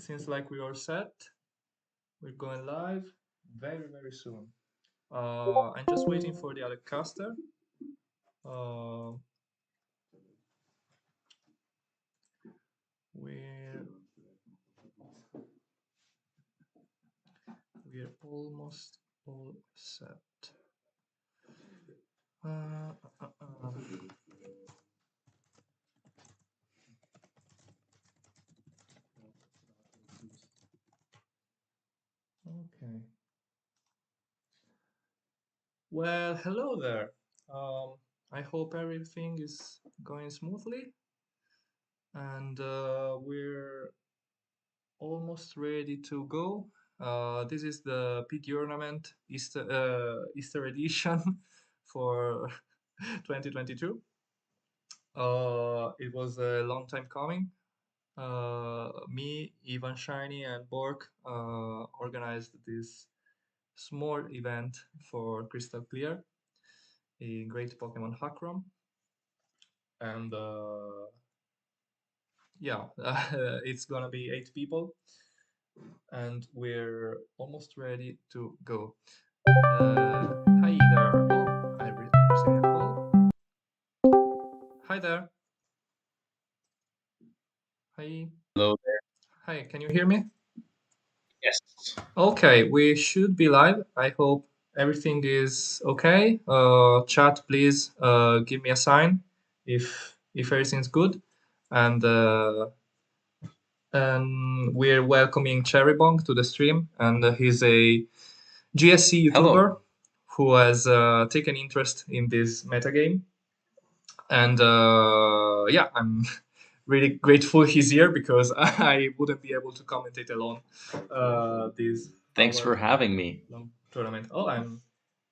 seems like we are set. We're going live very soon. I'm just waiting for the other caster. Uh, we're we're almost all set. Uh, uh, uh, uh. Okay. Well, hello there. I hope everything is going smoothly, and we're almost ready to go. This is the Pigyournament Easter edition for 2022. It was a long time coming. Me, Ivan Shiny, and Bork organized this small event for Crystal Clear, a great Pokemon hack ROM, and yeah, it's gonna be 8 people, and we're almost ready to go. Hi there. Oh, I received a call. Hi there. Hi. Hello there. Hi, can you hear me? Yes. Okay, we should be live. I hope everything is okay. Chat, please give me a sign if everything's good. And we're welcoming Cherrybong to the stream, and he's a GSC Hello. YouTuber who has taken interest in this metagame. And yeah, I'm really grateful he's here because I wouldn't be able to commentate alone this Thanks for hour having me. long tournament. Oh, I'm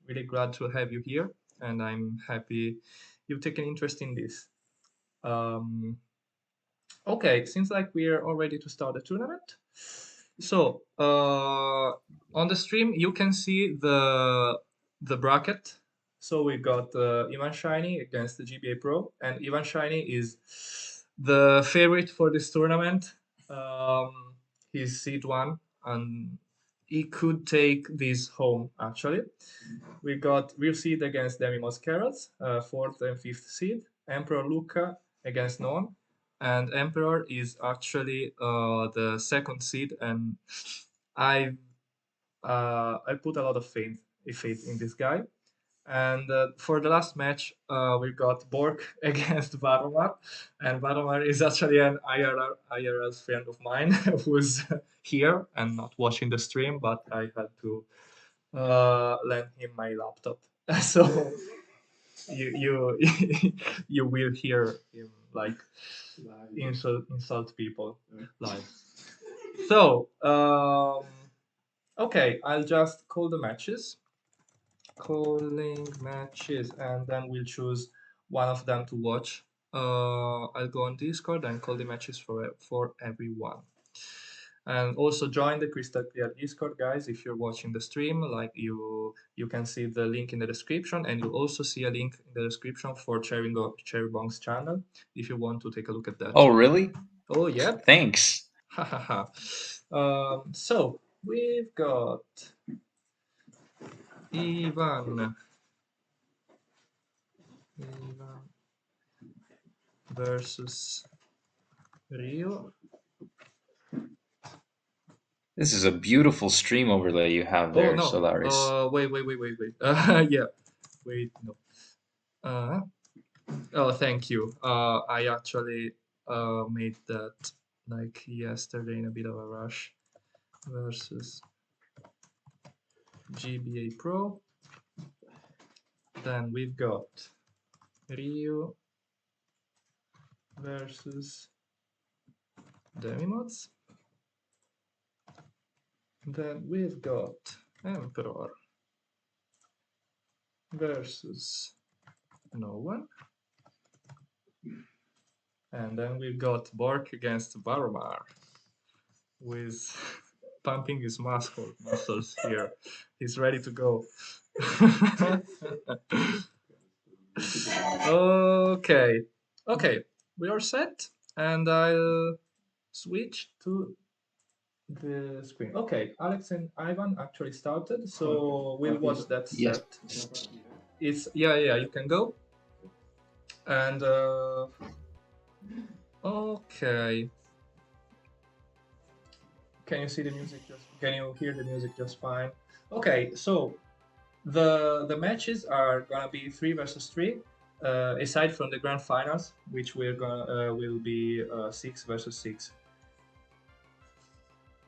really glad to have you here, and I'm happy you've taken interest in this. Um, okay, seems like we're all ready to start the tournament. So on the stream, you can see the bracket. So we got Ivan Shiny against the GBA Pro, and Ivan Shiny is the favorite for this tournament. He's seed one, and he could take this home actually. We got real seed against Demi Mascaras, fourth and fifth seed. Emperor Luca against Non, and Emperor is actually the second seed, and I I put a lot of faith in this guy. And for the last match, we got Bork against Varomar, and Varomar is actually an IRL friend of mine who's here and not watching the stream, but I had to lend him my laptop, so you you will hear him like insult people live. So okay, I'll just call the matches. Calling matches, and then we'll choose one of them to watch. I'll go on Discord and call the matches for everyone. And also join the Crystal Clear Discord, guys. If you're watching the stream, like you can see the link in the description, and you'll also see a link in the description for Cherrybong's channel if you want to take a look at that. Oh, really? Oh, yep. Thanks. So we've got Ivan. Ivan versus Rio. This is a beautiful stream overlay you have Oh there, no. Solaris. Wait. Yeah. Wait, no. Uh, oh, thank you. I actually made that like yesterday in a bit of a rush. Versus GBA Pro. Then we've got Rio versus Demimods. Then we've got Emperor versus no one. And then we've got Bork against Varomar with pumping his muscles here. He's ready to go. Okay. Okay, we are set, and I'll switch to the screen. Okay, Alex and Ivan actually started, so we'll watch that Yes. set. It's yeah, you can go. And okay, can you see the music? Can you hear the music just fine? Okay, so the matches are gonna be 3 versus 3. Aside from the grand finals, which we're gonna will be 6 versus 6.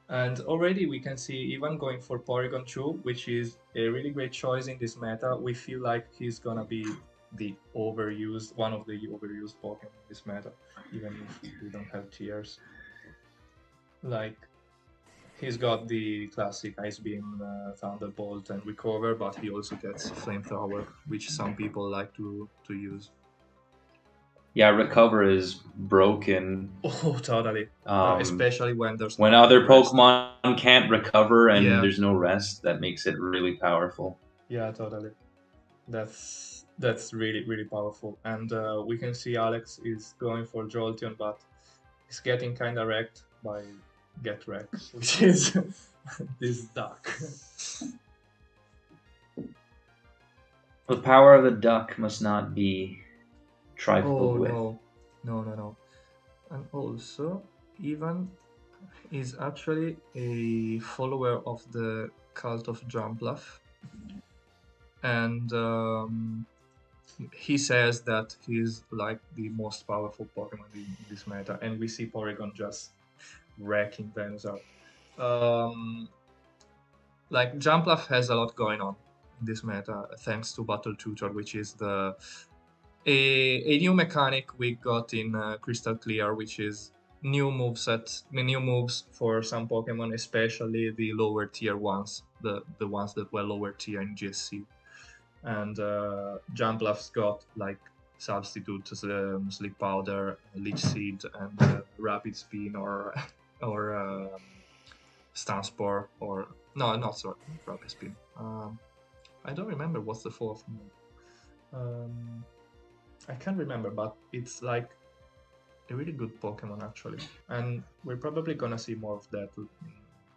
And already we can see even going for Porygon 2, which is a really great choice in this meta. We feel like he's gonna be one of the overused Pokemon in this meta, even if we don't have tiers. Like, he's got the classic Ice Beam, Thunderbolt, and Recover, but he also gets Flamethrower, which some people like to use. Yeah, Recover is broken. Oh, totally. Especially when there's when no other rest. Pokemon can't recover and Yeah. there's no rest, that makes it really powerful. Yeah, totally. That's really powerful. And we can see Alex is going for Jolteon, but he's getting kind of wrecked by Get Wrecked, which is this duck. The power of the duck must not be trifled with. No. And also, Ivan is actually a follower of the cult of Jumpluff. And he says that he's like the most powerful Pokemon in this meta, and we see Porygon just wrecking Venusaur. Like, Jumpluff has a lot going on in this meta thanks to Battle Tutor, which is a new mechanic we got in Crystal Clear, which is new moves for some Pokemon, especially the lower tier ones, the ones that were lower tier in GSC. And Jumpluff's got like substitute Sleep Powder, Leech Seed, and Rapid Spin, or Stun Spore, or no, not so Rapid Spin. I don't remember what's the fourth move. I can't remember, but it's like a really good Pokemon actually, and we're probably gonna see more of that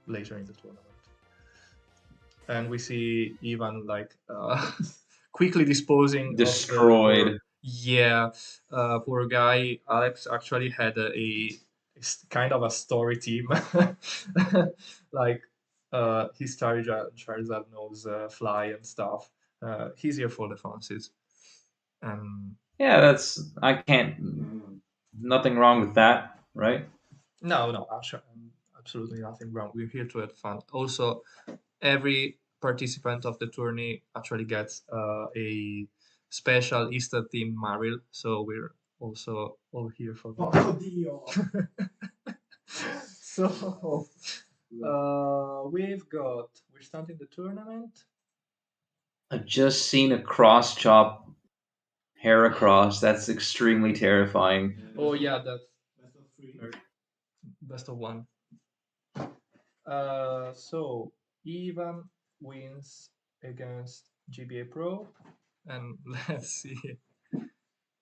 later in the tournament. And we see Ivan like quickly disposing Destroyed. of the poor guy. Alex actually had a kind of a story team. Like, his Charizard knows Fly and stuff. He's here for the fancies. Yeah, I can't. Nothing wrong with that, right? No, absolutely nothing wrong. We're here to have fun. Also, every participant of the tourney actually gets a special Easter themed Maril, so we're also all here for that. So, we're starting the tournament. I've just seen a cross chop Heracross. That's extremely terrifying. Oh yeah, that's best of one. So Ivan wins against GBA Pro, and let's see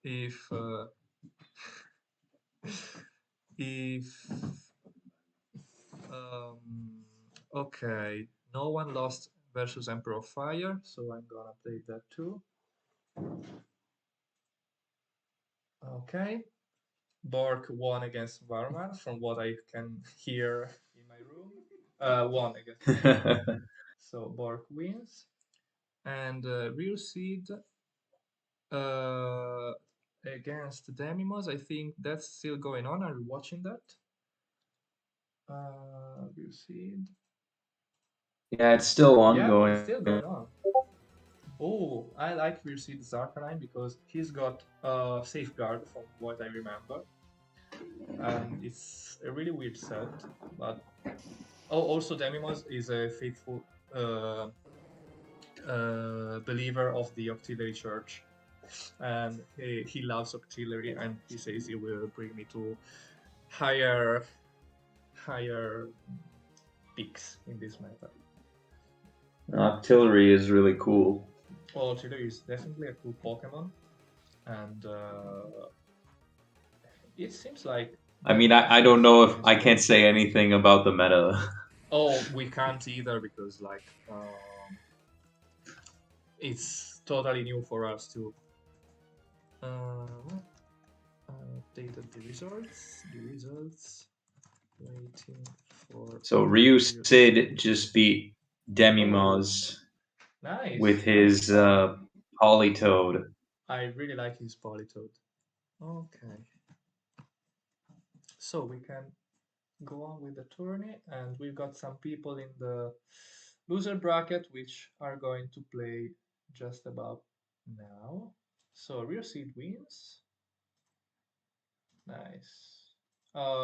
if if okay, no one lost versus Emperor of Fire, so I'm gonna play that too. Okay, Bork won against Varmar, from what I can hear in my room. Won against Varmar. So Bork wins, and Real Seed against Demimos. I think that's still going on. Are you watching that? Real Seed. Yeah, it's still Yeah, ongoing. it's still going on. Oh, I like Real Seed's Arcanine because he's got Safeguard, from what I remember. And it's a really weird set, but also Demimos is a faithful believer of the Octillery Church, and he loves Octillery, and he says he will bring me to higher peaks in this meta. Octillery is really cool. Well, Octillery is definitely a cool Pokemon, and it seems like I mean, I don't know if I can't say anything about the meta. Oh, we can't either because like it's totally new for us too. Updated the results. Waiting for. So Ryu Sid just beat Demimos Nice. with his Polytoad. I really like his Polytoad. Okay. So we can go on with the tourney, and we've got some people in the loser bracket which are going to play just about now. So Real Seed wins. Nice.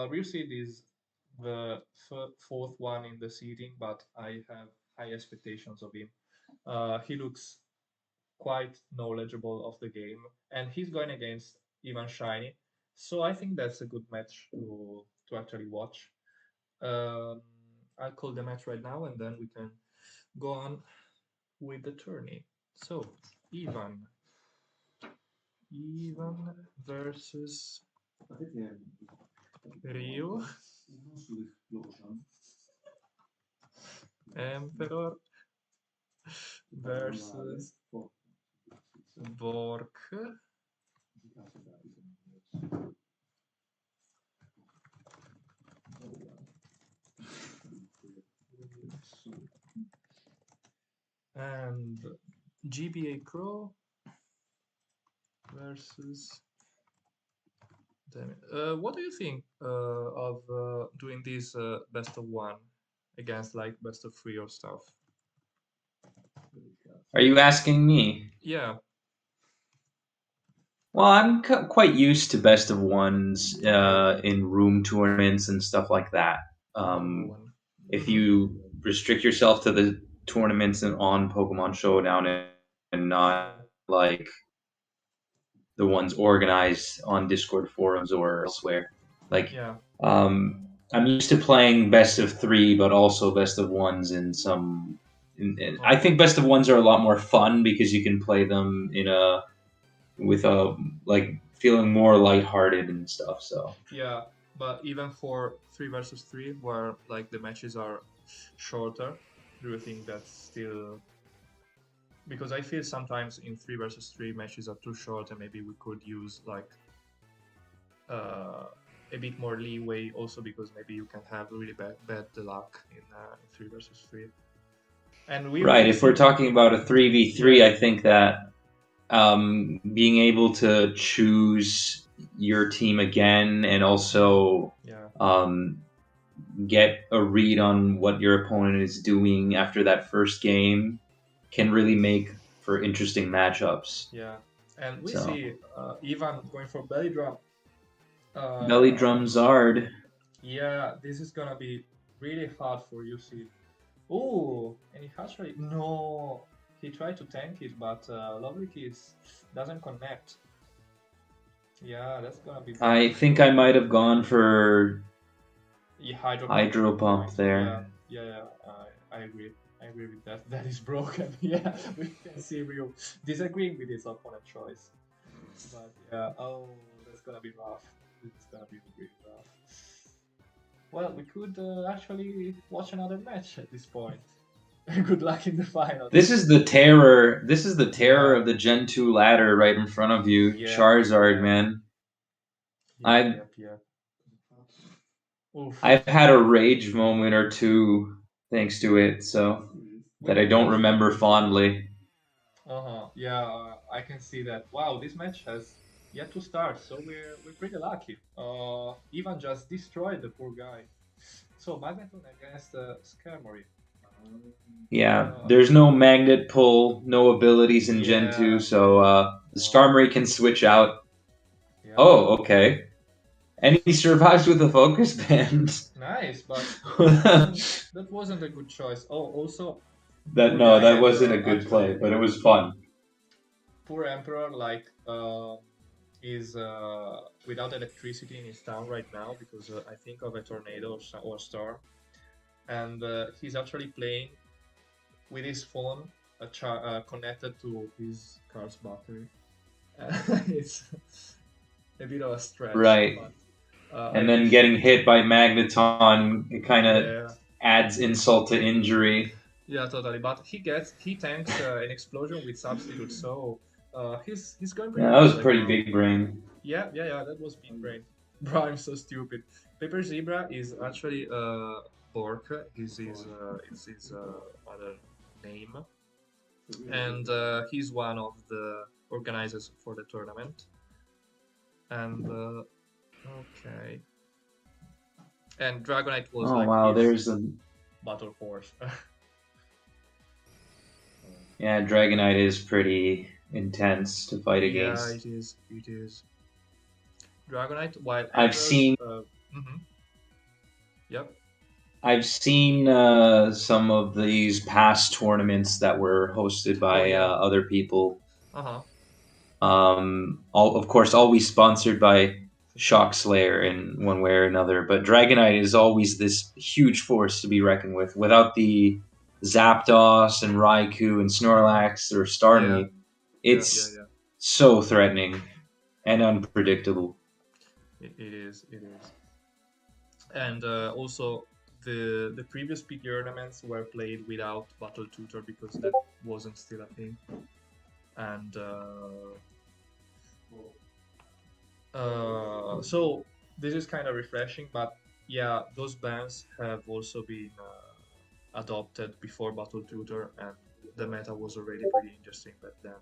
Real Seed is the fourth one in the seeding, but I have high expectations of him. He looks quite knowledgeable of the game, and he's going against Ivan Shiny, so I think that's a good match to actually watch. Um, I'll call the match right now, and then we can go on with the tourney. So, Ivan versus Rio, Emperor versus Bork. And GBA Pro versus. Damn it. What do you think of doing this best of one against like best of three or stuff? Are you asking me? Yeah. Well, I'm quite used to best of ones in room tournaments and stuff like that. If you restrict yourself to the tournaments on Pokemon Showdown and not like the ones organized on Discord forums or elsewhere, like Yeah. I'm used to playing best of three, but also best of ones in some. I think best of ones are a lot more fun because you can play them with a like feeling more lighthearted and stuff. So Yeah, but even for 3 versus 3, where like the matches are shorter, do you think that's still? Because I feel sometimes in 3 versus 3 matches are too short, and maybe we could use like a bit more leeway. Also, because maybe you can have really bad luck in 3 versus 3. And we right, if we're talking about a 3v3, I think that being able to choose your team again and also get a read on what your opponent is doing after that first game can really make for interesting matchups. Yeah, and we see Ivan going for Belly Drum. Belly Drum Zard. Yeah, this is gonna be really hard for UC. Oh, and he actually no. He tried to tank it, but Lovely Kids doesn't connect. Yeah, that's gonna be. I think I might have gone for Hydro Pump there. Yeah, I agree. I agree with that. That is broken. Yeah, we can see Ryu disagreeing with his opponent choice. But yeah, oh, that's gonna be rough. It's gonna be really rough. Well, we could actually watch another match at this point. Good luck in the final. This is the terror. This is the terror of the Gen 2 ladder right in front of you. Charizard, man. I've had a rage moment or two thanks to it, so that I don't remember fondly. Yeah, I can see that. Wow, this match has yet to start, so we're pretty lucky. Ivan just destroyed the poor guy. So Magneton against Skarmory. Yeah, there's no magnet pull, no abilities in Gen 2, so the Skarmory can switch out. Yeah. Oh, okay. And he survives with a focus band. Nice, but that wasn't a good choice. Oh, also that wasn't a good play, but it was fun. Poor Emperor is without electricity in his town right now because I think of a tornado or storm, and he's actually playing with his phone connected to his car's battery. It's a bit of a stretch. Right. I And then getting appreciate. hit by Magneton, it kind of Yeah, adds insult to injury. yeah, totally. But he tanks an explosion with substitute, so he's going pretty Yeah, that good was right pretty now. big brain. Yeah, yeah, yeah. That was big brain. Bro, I'm so stupid. Paper Zebra is actually Bork. Is his other name, and he's one of the organizers for the tournament. And okay, and Dragonite was Oh like wow, his there's a battle horse. yeah. Dragonite is pretty intense to fight Yeah, against. it is. It is Dragonite. While I've Emperor. seen Mhm, yep. I've seen some of these past tournaments that were hosted Oh by yeah. other people. Uh huh. All of course, always sponsored by Shock Slayer in one way or another. But Dragonite is always this huge force to be reckoned with. Without the Zapdos and Raikou and Snorlax or Yeah. Starmie, Yeah. Yeah. it's Yeah. so threatening and unpredictable. It is. It is. And also the previous Pigyournaments were played without Battle Tutor because that wasn't still a thing. And so this is kind of refreshing, but yeah, those bans have also been adopted before Battle Tutor, and the meta was already pretty interesting back then.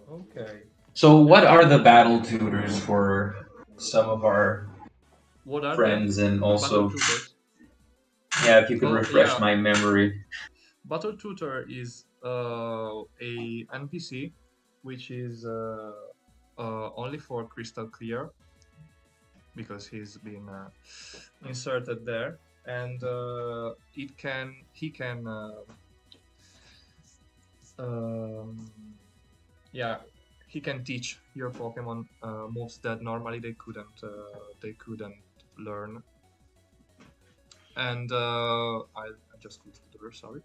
Okay. So, And what are the battle tutors for some of our what are the friends, and Battle also, Tutors? yeah, if you could Oh refresh yeah, my memory. Battle Tutor is a NPC which is only for Crystal Clear because he's been inserted there, and it can he can um, yeah, he can teach your Pokemon moves that normally they couldn't learn. And I just clicked tutor, sorry.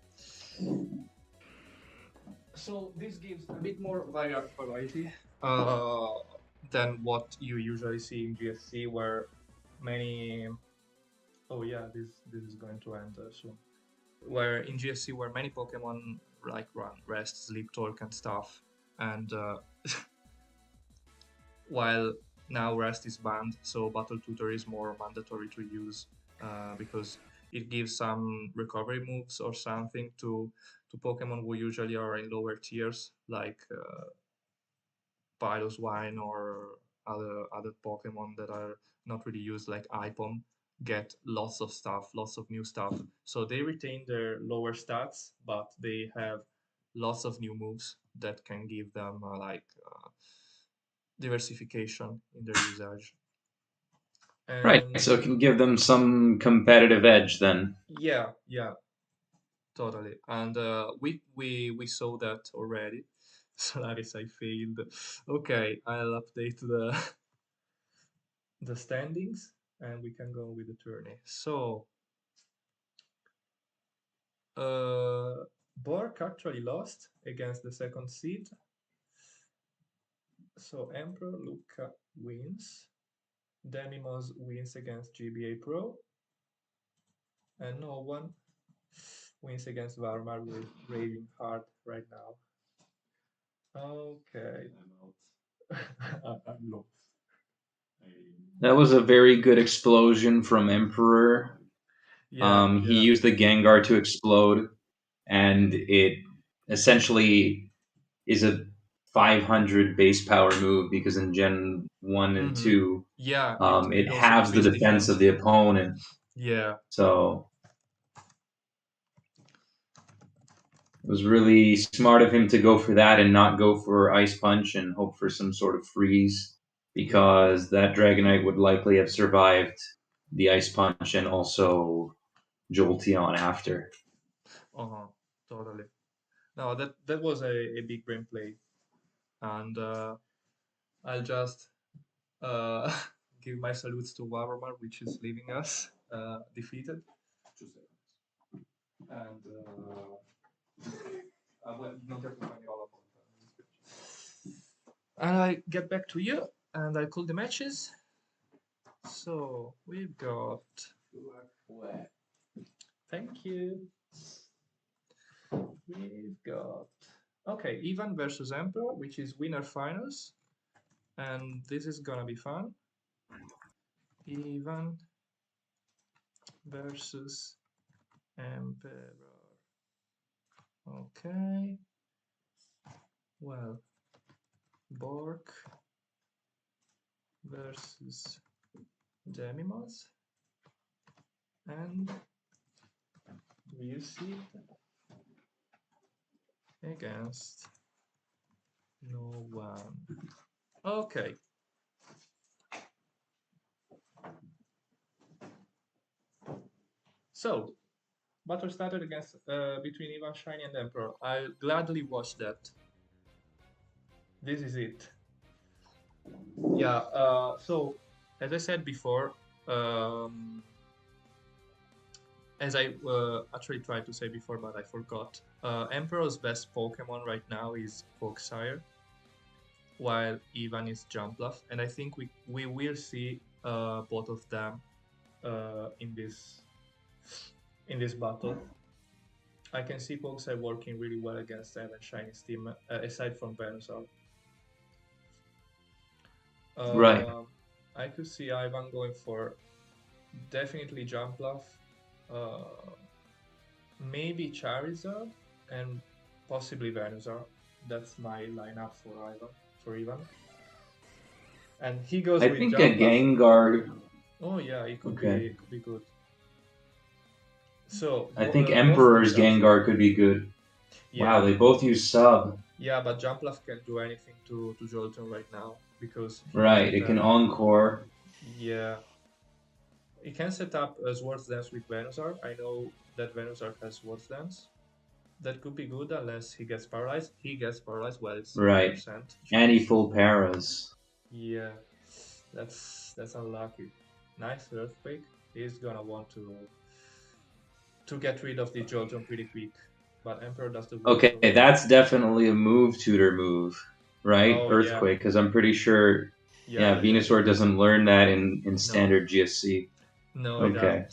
So this gives a bit more variety uh, than what you usually see in GSC, where many. Oh yeah, this is going to end soon. Where in GSC, where many Pokemon like run rest, sleep, talk, and stuff, and while now rest is banned, so Battle Tutor is more mandatory to use because it gives some recovery moves or something to Pokemon who usually are in lower tiers, like Piloswine or other Pokemon that are not really used, like Ipom, get lots of stuff, lots of new stuff. So they retain their lower stats, but they have lots of new moves that can give them diversification in their usage. Right, And so it can give them some competitive edge then. yeah, yeah, totally. And we saw that already. Solaris, I failed. Okay, I'll update the standings and we can go with the tourney. So Bork actually lost against the second seed. So Emperor Luca wins. Demimos wins against GBA Pro. And no one wins against Varmar with Raving Heart right now. Okay. I'm lost. That was a very good explosion from Emperor. Yeah, He yeah. used the Gengar to explode, and it essentially is a 500 base power move because in Gen 1 and Mm-hmm. 2, Yeah, it it also halves the increased defense of defense. the opponent. Yeah. So it was really smart of him to go for that and not go for Ice Punch and hope for some sort of freeze, Yeah. because that Dragonite would likely have survived the Ice Punch and also Jolteon after. Uh-huh. Totally. No, that was a big brain play. And I'll just uh, give my salutes to Warhammer, which is leaving us defeated. 2 seconds. And well, non ti accompagnerò alla porta. Mi dispiace. And I get back to you and I call the matches. So we've got. Thank you. We've got. Okay, Ivan versus Emperor, which is winner finals. And this is gonna be fun. Ivan versus Emperor. Okay. Well, Bork versus Demimos. And we'll see against no one. Okay. So, battle started against between Ivan Shiny and Emperor. I'll gladly watch that. This is it. Yeah. So, as I said before, as I actually tried to say before, but I forgot. Emperor's best Pokemon right now is Foxire, while Ivan is Jumpluff, and I think we will see both of them in this battle. I can see Foxire working really well against Evan Shiny's team, aside from Venusaur. Right. I could see Ivan going for definitely Jumpluff, maybe Charizard, and possibly Venusaur. That's my lineup for Ivan. And he goes I with think Jumpluff. a Gengar. Oh yeah, it could Okay. be good. So I think Emperor's Gengar could be good. Yeah. Wow, they both use sub. Yeah, but Jumpluff can do anything to Jolteon right now because Right, it can Encore. Yeah. It can set up a Swords Dance with Venusaur. I know that Venusaur has Swords Dance. That could be good unless he gets paralyzed. He gets paralyzed, well, it's right. 100%. And he full paras. Yeah, that's unlucky. Nice Earthquake. He's gonna want to get rid of the Jolteon pretty quick. But Emperor does the work. Okay, that's definitely a move tutor move, right? Oh, Earthquake, because I'm pretty sure Venusaur doesn't learn that in standard GSC. No, okay.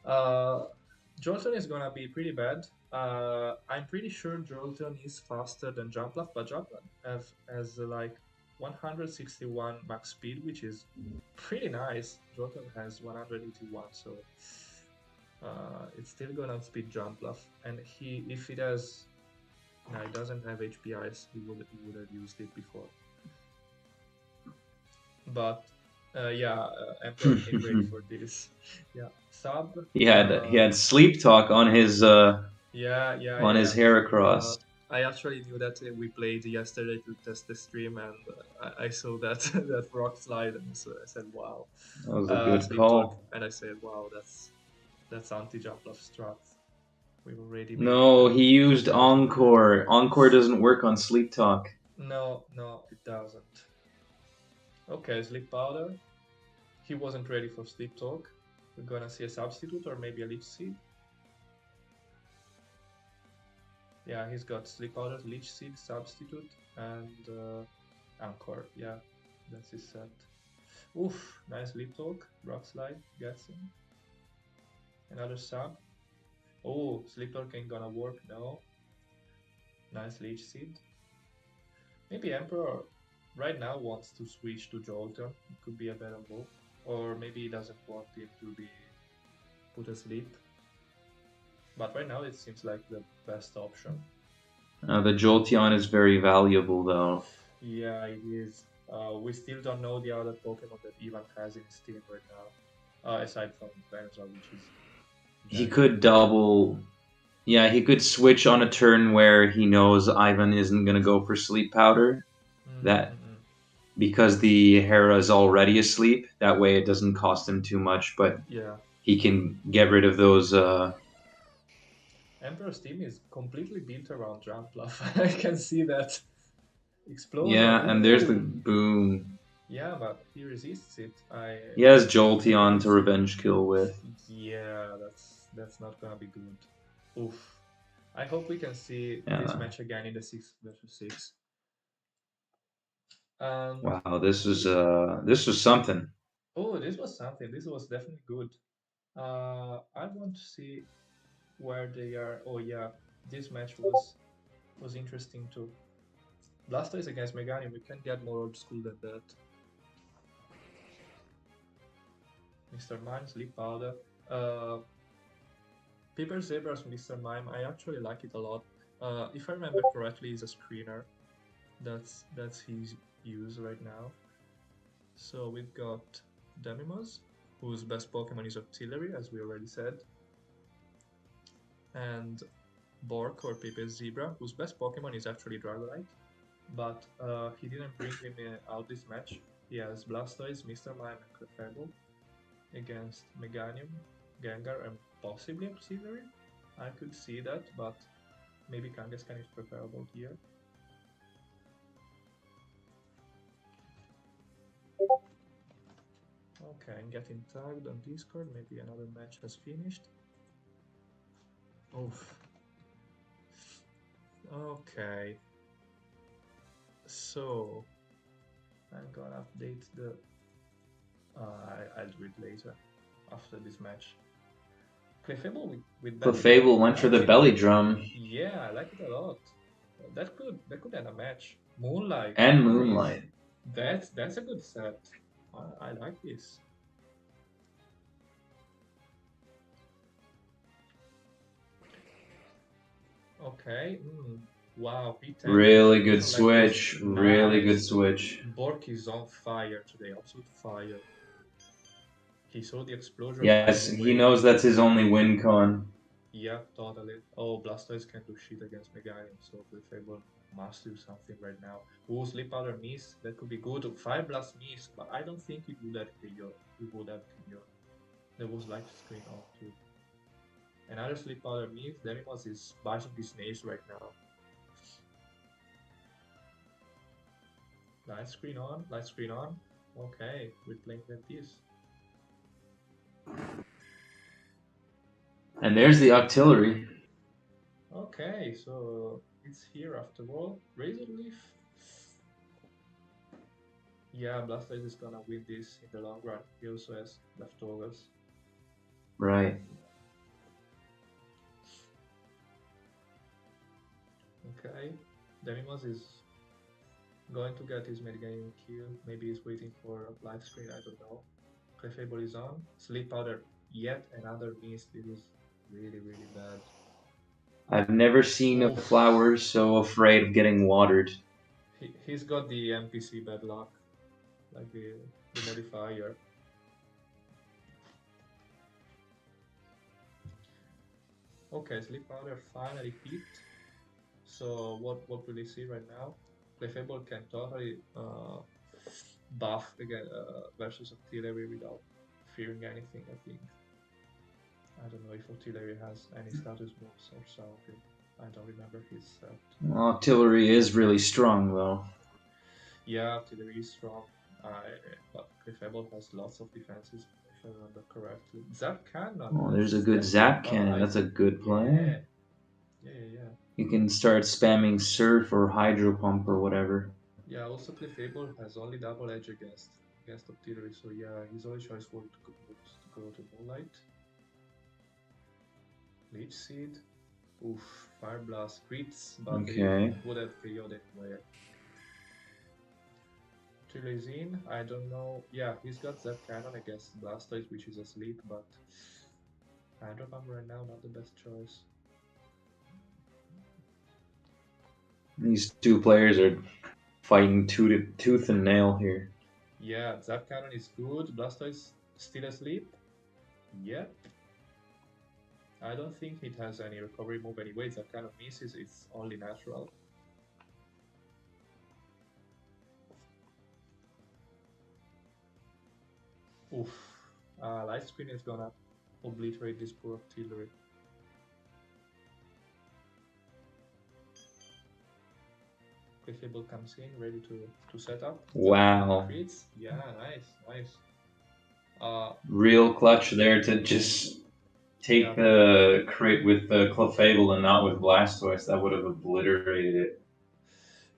Jolteon is gonna be pretty bad. I'm pretty sure Jolteon is faster than Jumpluff, but Jumpluff has like 161 max speed, which is pretty nice. Jolteon has 181, so it's still gonna outspeed Jumpluff. And if it has, no, it doesn't have HPIs. He would have used it before. But Emperor came ready for this. Yeah, sub. He had sleep talk on his on his Heracross. I actually knew that we played yesterday to test the stream, and I saw that that rock slide, and so I said, "Wow, that was a good call." Talk, and I said, "Wow, that's anti-Jumpluff strat." We've already no, he used Encore. Encore doesn't work on sleep talk. No, it doesn't. Okay, Sleep Powder. He wasn't ready for Sleep Talk. We're gonna see a substitute or maybe a Leech Seed. Yeah, he's got Sleep Powder, Leech Seed, Substitute, and Anchor. Yeah, that's his set. Oof, nice Leap Talk. Rock Slide, gets him. Another sub. Oh, Sleep Talk ain't gonna work, no. Nice Leech Seed. Maybe Emperor right now wants to switch to Jolteon. It could be a better move. Or maybe he doesn't want him to be put asleep. But right now it seems like the best option. The Jolteon is very valuable though. Yeah, it is. We still don't know the other Pokemon that Ivan has in his team right now. Aside from Venusaur, which is... He could double... Yeah, he could switch on a turn where he knows Ivan isn't going to go for Sleep Powder. That because the Hera is already asleep. That way it doesn't cost him too much, but he can get rid of those... Emperor's team is completely built around Jumpluff. I can see that. Explosion. Yeah, and there's the boom. Yeah, but he resists it. He has Jolteon to revenge kill with. Yeah, that's not gonna be good. Oof. I hope we can see this match again in the 6 versus 6. And Wow, this was something. oh, this was something. This was definitely good. I want to see where they are. Oh yeah, this match was interesting too. Blastoise against Meganium. We can't get more old school than that. Mr. Mime, Sleep Powder. Uh, Paper Zebra's Mr. Mime. I actually like it a lot. If I remember correctly, he's a screener. That's his use right now. So we've got Demimos, whose best Pokemon is Octillery, as we already said, and Bork or Pepe's Zebra, whose best Pokemon is actually Dragonite, but he didn't bring him out this match. He has Blastoise, Mr. Mime, and Clefable against Meganium, Gengar, and possibly Octillery. I could see that, but maybe Kangaskhan is preferable here. Okay, I'm getting tagged on Discord. Maybe another match has finished. Oof. Okay. So I'm gonna update the. I'll do it later, after this match. Clefable with Belly Drum. Clefable went for the belly drum. Yeah, I like it a lot. That could end a match. Moonlight. And nice. Moonlight. That's a good set. I like this. Okay. Wow. Really good switch. Like really good switch. Bork is on fire today. Absolute fire. He saw the explosion. Yes, he knows that's his only win con. Yeah, totally. Oh, Blastoise can do shit against Meganium, so Clefable must do something right now. Ooh, Sleep Powder miss. That could be good. Fire Blast miss, but I don't think it would have Pigyo. It would have Pigyo. There was light screen off too. Another Sleep Powder miss. Demimos is biting his nails right now. Light screen on. Light screen on. Okay, we're playing like this. And there's the Octillery. Okay, so it's here after all. Razor Leaf. Yeah, Blastoise is gonna win this in the long run. He also has leftovers. Right. Okay, Demimos is going to get his Meganium kill. Maybe he's waiting for a live screen, I don't know. Clefable is on. Sleep Powder, yet another miss. This is really, really bad. I've never seen a flower so afraid of getting watered. He's got the NPC bad luck, like the modifier. Okay, Sleep Powder finally peaked. So what will we see right now? Clefable can totally buff again versus Octillery without fearing anything, I think. I don't know if Octillery has any status moves or something. I don't remember his set. Well, Octillery is really strong, though. Yeah, Octillery is strong. But Clefable has lots of defenses, if I remember correctly. Zap Cannon. Oh, there's a good Zap Cannon. That's a good play. Yeah. You can start spamming Surf or Hydro Pump or whatever. Yeah, also Clefable has only double edge against Octillery, so yeah, his only choice for it to go to Moonlight. Leech Seed. Oof, Fire Blast crits, but okay. They would have KO'd anyway. Trilazine, I don't know. Yeah, he's got Zap Cannon against Blastoise, which is asleep, but Hydro Pump right now, not the best choice. These two players are fighting tooth and nail here. Yeah, Zap Cannon is good. Blastoise still asleep. Yep. I don't think it has any recovery move anyway. Zap Cannon misses. It's only natural. Oof. Light Screen is gonna obliterate this poor Octillery. Clefable comes in, ready to set up. Wow. Yeah, nice. Real clutch there to just take the crit with the Clefable and not with Blastoise. That would have obliterated it.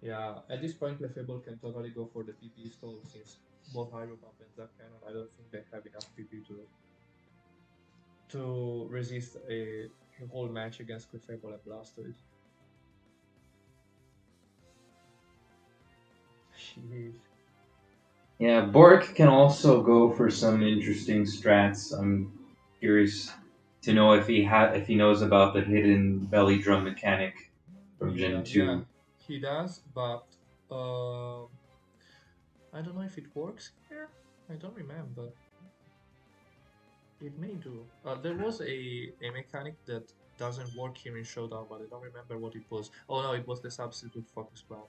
Yeah, at this point, Clefable can totally go for the PP stall since both Hydro Pump and Zap Cannon, I don't think they have enough PP to resist a whole match against Clefable and Blastoise. Jeez. Yeah, Bork can also go for some interesting strats. I'm curious to know if he knows about the hidden belly drum mechanic from Gen Yeah, 2. he does, but I don't know if it works here. I don't remember. It may do. There was a mechanic that doesn't work here in Showdown, but I don't remember what it was. Oh no, it was the substitute focus bomb.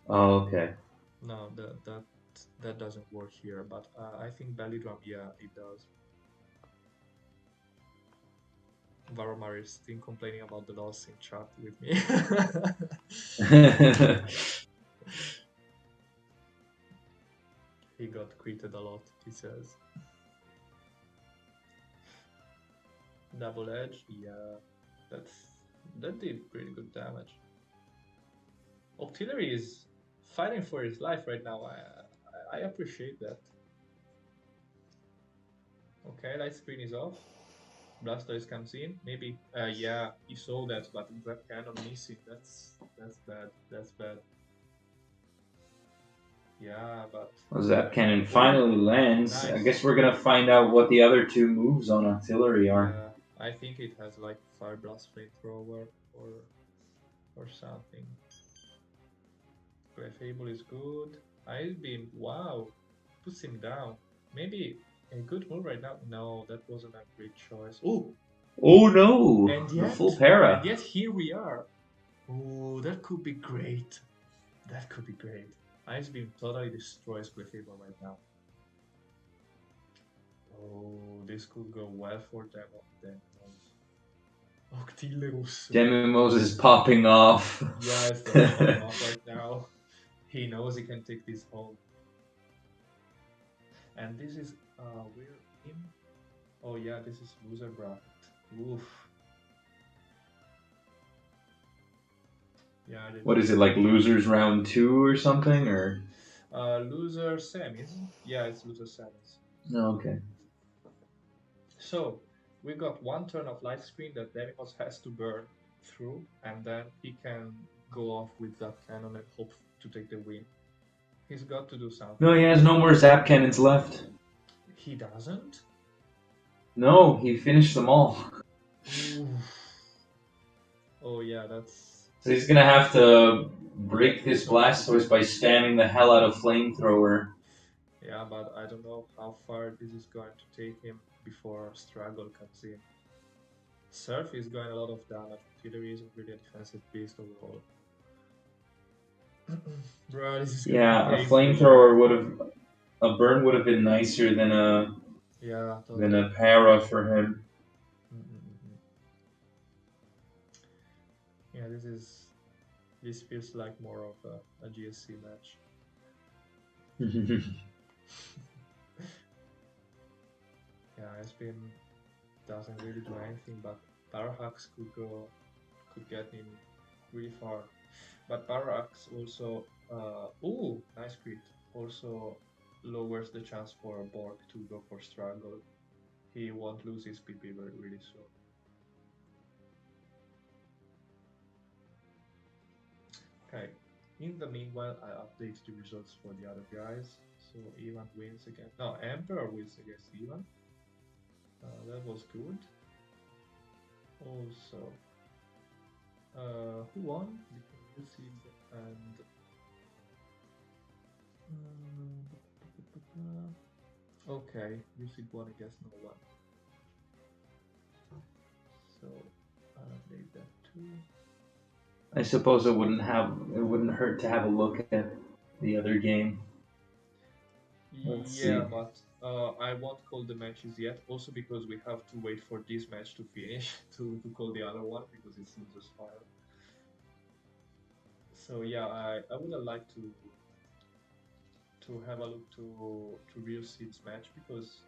Oh, okay. No, that doesn't work here, but I think belly drum, yeah, it does. Varomar is still complaining about the loss in chat with me. He got critted a lot, he says. Double edge, yeah, that did pretty good damage. Octillery is fighting for his life right now. I appreciate that. Okay, light screen is off. Blastoise comes in. Maybe, yeah, he saw that, but that kind of missing. That's bad. That's bad. Yeah, but Zap Cannon finally lands. I nice. guess we're gonna find out what the other two moves on Artillery are. Yeah, I think it has like Fire Blast, Flamethrower, or something. Clefable is good. Ice Beam, wow, puts him down. Maybe a good move right now. No, that wasn't a great choice. Oh, Oh no! and The yet, full para. here we are. Oh, that could be great. That could be great. Ice Beam totally destroys Clefable right now. Oh, this could go well for them. Octilerus. Demimos is popping off. Yeah, it's popping off right now. He knows he can take this home. And this is we're in. Oh yeah, this is loser bracket. Oof. Yeah. What is it, like losers round 2 or something, or? Loser semis. Yeah, it's loser semis. Oh, okay. So we got one turn of light screen that Demimos has to burn through, and then he can go off with that cannon and hope to take the win. He's got to do something. No, he has no more Zap Cannons left. He doesn't? No, he finished them all. Oh yeah, that's... So he's gonna have to break this Blastoise by spamming the hell out of Flamethrower. Yeah, but I don't know how far this is going to take him before Struggle comes in. Surf is going a lot of damage. Artillery isn't really a defensive beast overall. Bro, this is a Flamethrower would have... A burn would have been nicer than a... Yeah, totally. Than a para for him. Yeah, this feels like more of a GSC match. Yeah, Icebeam doesn't really do anything, but Parahax could get him really far. But Parahax also, ooh, nice crit, also lowers the chance for Borg to go for Struggle. He won't lose his PP really soon. Okay, in the meanwhile, I update the results for the other guys. So Ivan wins again. No, Emperor wins against Ivan. That was good. Also, who won? Usig and okay, Usig won against no one. So I'll update that too. I suppose it wouldn't hurt to have a look at the other game. Yeah, but I won't call the matches yet. Also because we have to wait for this match to finish to call the other one because it's losers file. So yeah, I would like to have a look to Real Seed's match because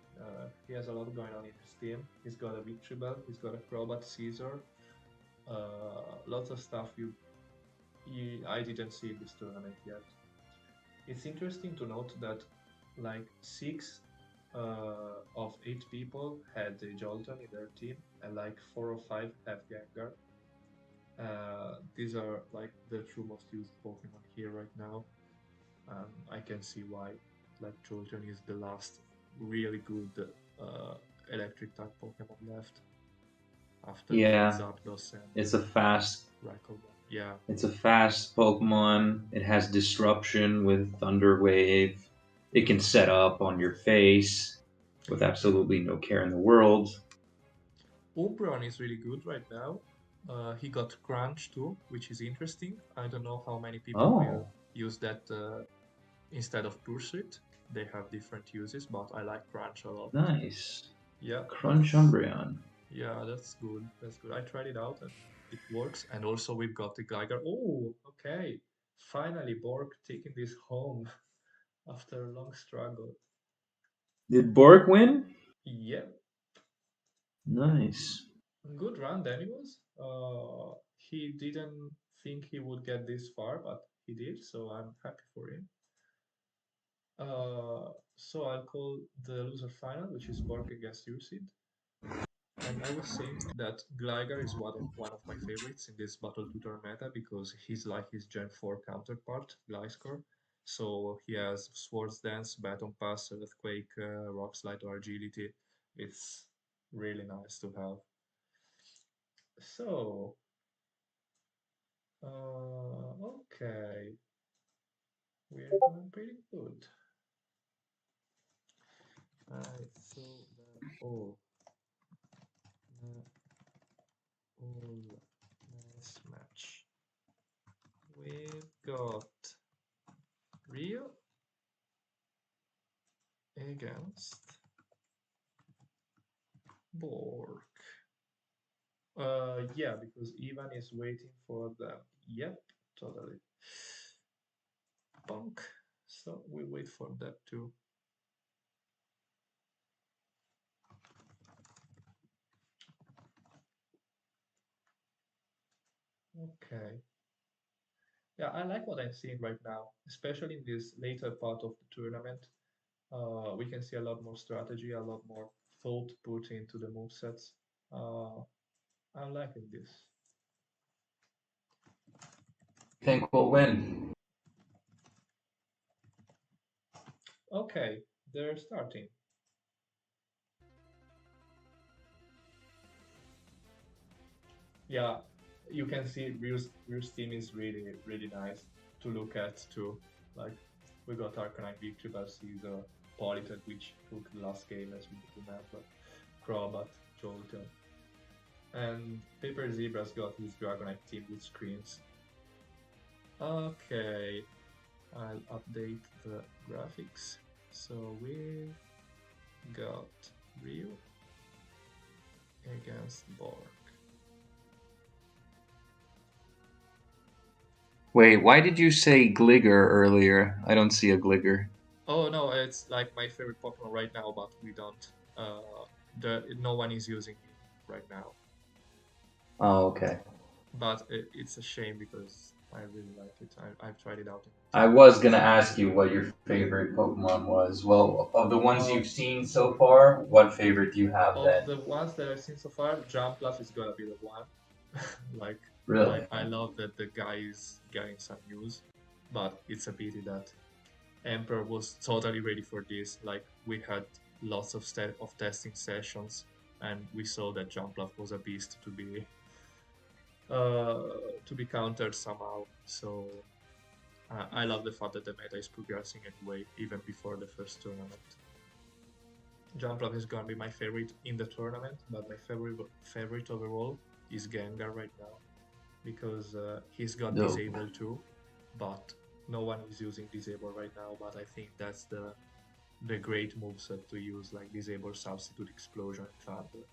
he has a lot going on in his team. He's got a Victory Bell, he's got a Crobat Caesar, lots of stuff I didn't see this tournament yet. It's interesting to note that like 6 of 8 people had a Jolteon in their team, and like 4 or 5 have Gengar. These are like the two most used Pokemon here right now. I can see why. Like Jolteon is the last really good electric type Pokemon left after Yeah, Zapdos and it's a fast Raikou. Yeah, it's a fast Pokemon. It has disruption with Thunder Wave. It can set up on your face with absolutely no care in the world. Umbreon is really good right now. He got Crunch too, which is interesting. I don't know how many people will Oh, use that instead of Pursuit. They have different uses, but I like Crunch a lot. nice. Yeah, Crunch Umbreon. that's good. That's good. I tried it out and it works. And also we've got the Geiger. Oh, okay. Finally, Borg taking this home after a long struggle. Did Bork win? Yeah, Nice. good run, Daniels. He didn't think he would get this far, but he did, so I'm happy for him. So I'll call the loser final, which is Bork against Ursid. And I was saying that Gligar is one of my favorites in this Battle Tutor meta because he's like his Gen 4 counterpart, Gliscor. So he has Swords Dance, Baton Pass, Earthquake, Rock Slide, or Agility. It's really nice to have. So, okay, we're going pretty good. Alright, so the all nice match. We've got Rio against Bork. Yeah, because Ivan is waiting for them. Yep, totally. Bonk. So we wait for that too. Okay. Yeah, I like what I'm seeing right now, especially in this later part of the tournament. We can see a lot more strategy, a lot more thought put into the movesets. I'm liking this. Think we'll win. Okay, they're starting. Yeah, you can see Ryu's team is really nice to look at too. Like we got Arcanine Victory versus Politan, which took the last game as we remember. Crobat, Jolteon. And Paper Zebra's got his Dragonite team with screens. Okay, I'll update the graphics. So we got Ryu against Borg. Wait, why did you say Gligger earlier? I don't see a Gligger. Oh no, it's like my favorite Pokemon right now, but we don't. No one is using it right now. Oh, okay. But it's a shame because I really like it. I've tried it out. I was gonna ask you what your favorite Pokemon was. Well, of the ones you've seen so far, what favorite do you have Of then? the ones that I've seen so far, Jumpluff is gonna be the one. Like Really? I love that the guy is getting some news, but it's a pity that Emperor was totally ready for this. Like we had lots of testing sessions, and we saw that Jumpluff was a beast to be countered somehow. So I love the fact that the meta is progressing anyway, even before the first tournament. Jumpluff is gonna be my favorite in the tournament, but my favorite overall is Gengar right now because he's got No. Disable too, but no one is using Disable right now. But I think that's the great moveset to use, like Disable, Substitute, Explosion, Thunder.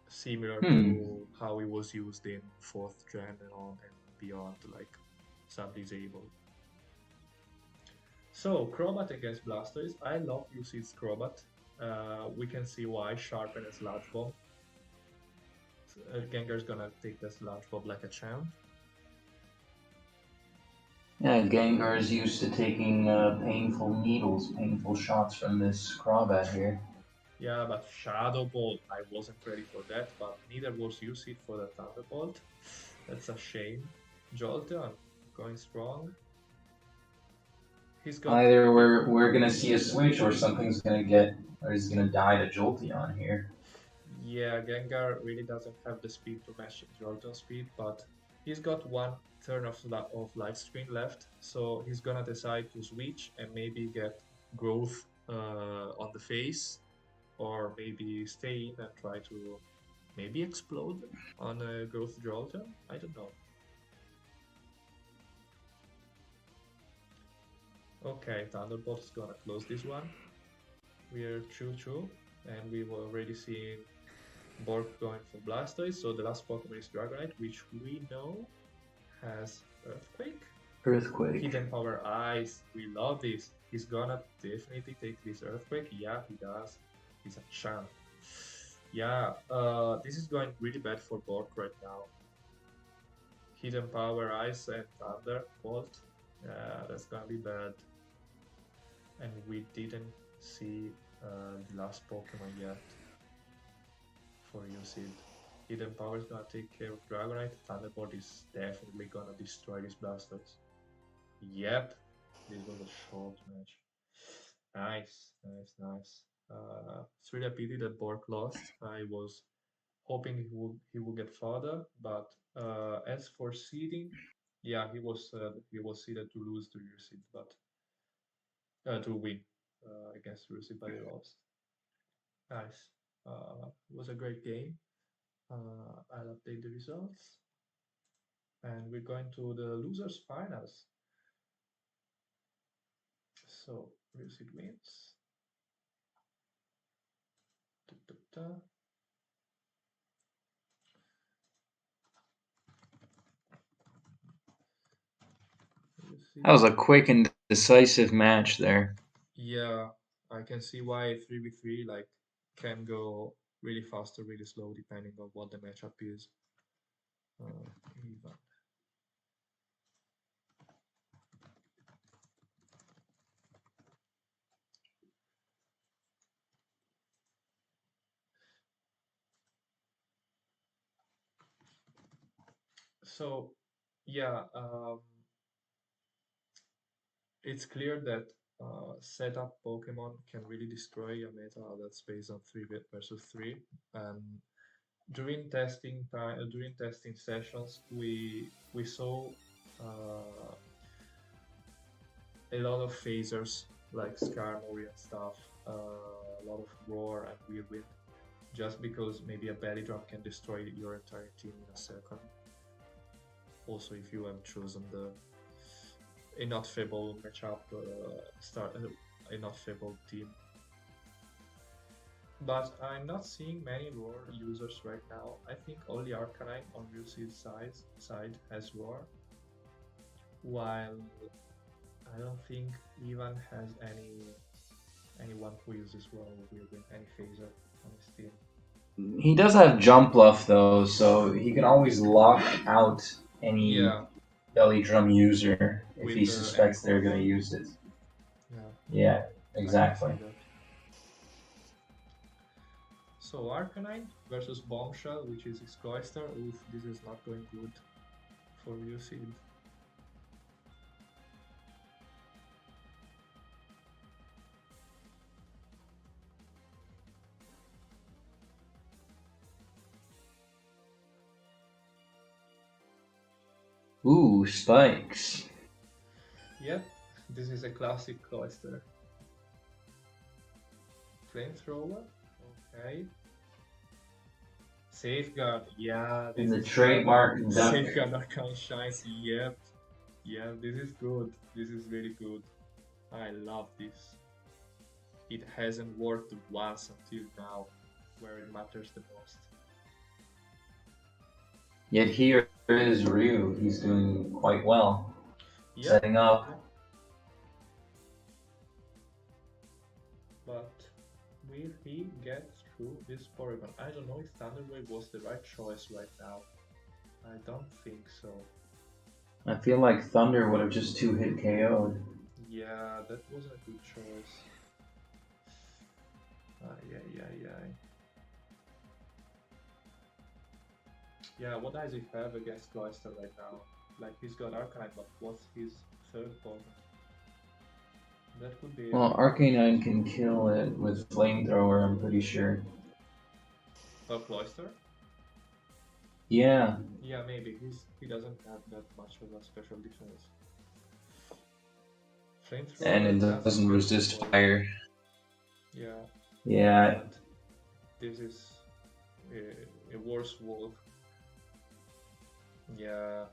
Similar to how it was used in 4th gen and on and beyond, like sub-disable. So, Crobat against Blastoise. I love Lucid's Crobat. We can see why. Sharpen and Sludge Bomb. Gengar's gonna take the Sludge Bomb like a champ. Yeah, Gengar is used to taking painful needles, painful shots from this Crobat here. Yeah, but Shadow Ball, I wasn't ready for that, but neither was Yusid for the Thunderbolt. That's a shame. Jolteon going strong. He's got Either we're gonna see a switch or something's gonna get or is gonna die to Jolteon here. yeah, Gengar really doesn't have the speed to match Jolteon's speed, but he's got one turn of light screen left, so he's gonna decide to switch and maybe get growth on the face, or maybe stay in and try to maybe explode on a growth Jolteon. I don't know. Okay, Thunderbolt is gonna close this one. We're 2-2, and we've already seen Bork going for Blastoise, so the last Pokemon is Dragonite, which we know has Earthquake. Earthquake. Hidden Power Ice, we love this. He's gonna definitely take this Earthquake. Yeah, he does. He's a champ. Yeah, this is going really bad for Bork right now. Hidden Power Ice and Thunderbolt. Yeah, that's gonna be bad. And we didn't see the last Pokemon yet for Yusid. Hidden Power is gonna take care of Dragonite. Thunderbolt is definitely gonna destroy this Blastoise. Yep, this was a short match. Nice, nice, nice. It's really a pity that Bork lost. I was hoping he would get further, but as for seeding, yeah, he was seeded to lose to Yusid, but to win against Yusid, but he lost. Nice. It was a great game. I'll update the results. And we're going to the losers finals. So, Lucid wins. Da, da, da. That was a quick and decisive match there. Yeah, I can see why 3v3 like can go really fast or really slow depending on what the matchup is. Even. So, yeah, it's clear that setup Pokemon can really destroy a meta that's based on 3 versus 3. During testing sessions, we saw a lot of phasers like Skarmory and stuff, a lot of Roar and Whirlwind, just because maybe a Belly Drum can destroy your entire team in a second. Also, if you have chosen a not fable matchup, a not fable team. But I'm not seeing many Roar users right now. I think only Arcanine on Lucy's side has Roar, while I don't think Ivan has anyone who uses Roar with any phaser on his team. He does have jump bluff though, so he can always lock out any belly drum user if With he suspects they're going to use it. Yeah, exactly. So Arcanine versus Bombshell, which is his Cloyster. Oof, this is not going good for Lucid. Ooh, spikes. Yep, this is a classic Cloyster. Flamethrower, okay. Safeguard, yeah. This is the trademark. Safeguard Arcanine Shines, yep. Yeah, this is good. This is really good. I love this. It hasn't worked once until now, where it matters the most. Yet here is Ryu. He's doing quite well. Yep. Setting up. Yep. But will he get through this Porygon? I don't know if Thunder Wave was the right choice right now. I don't think so. I feel like Thunder would have just 2-hit KO'd. Yeah, that was a good choice. Yeah. Yeah, what does he have against Cloyster right now? Like, he's got Arcanine, but what's his third opponent? That could be... Well, Arcanine can kill it with Flamethrower, I'm pretty sure. Oh, Cloyster? Yeah. Yeah, maybe. He doesn't have that much of a special defense. And Flamethrower it doesn't resist fire. Yeah. Yeah. But this is a worse wolf. Yeah.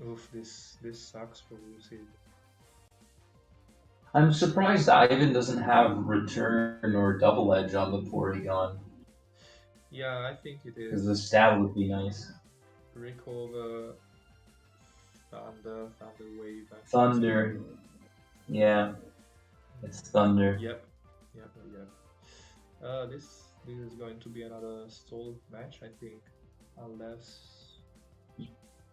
Oof, this sucks for Lucy. I'm surprised Ivan doesn't have Return or Double Edge on the Porygon. Yeah, I think it is. Because the stab would be nice. Recover, Thunder Wave. Thunder. Yeah. It's Thunder. Yep. This is going to be another stall match, I think. Unless...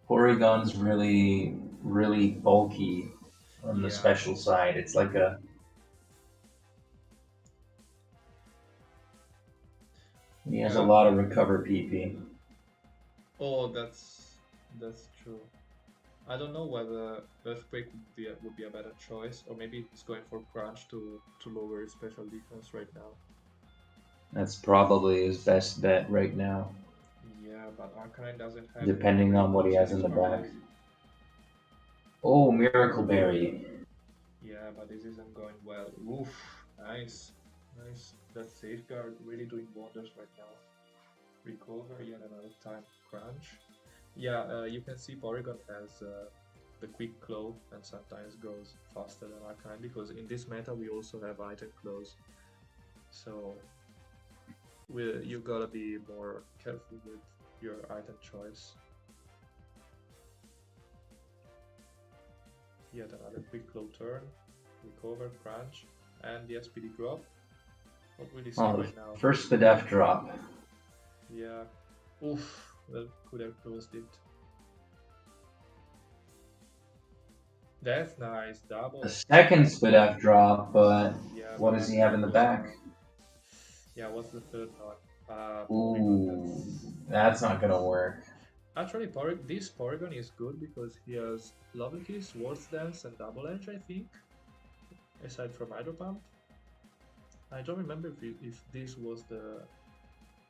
Porygon's really bulky on the special side. It's like a... He has a lot of recover PP. Oh, that's true. I don't know whether Earthquake would be a better choice, or maybe he's going for Crunch to lower his special defense right now. That's probably his best bet right now. Yeah, but Arcanine doesn't have... Depending on what he has in the back. Oh, Miracle Berry. Yeah, but this isn't going well. Oof, nice. That Safeguard really doing wonders right now. Recover, yet another time. Crunch. Yeah, you can see Porygon has the Quick Claw and sometimes goes faster than Arcanine, because in this meta we also have Item Claws. So you gotta be more careful with your item choice. Yet another Quick Claw turn. Recover, Crunch, and the SPD drop. What will you see right now? First the Def drop. Yeah. Oof, that could have closed it. That's nice, double. The second Spadef drop, but yeah, what does he have in the back? Yeah, what's the third one? Ooh, that's not gonna work. Actually, this Porygon is good because he has Level Key, Swords Dance, and Double Edge, I think. Aside from Hydro Pump. I don't remember if this was but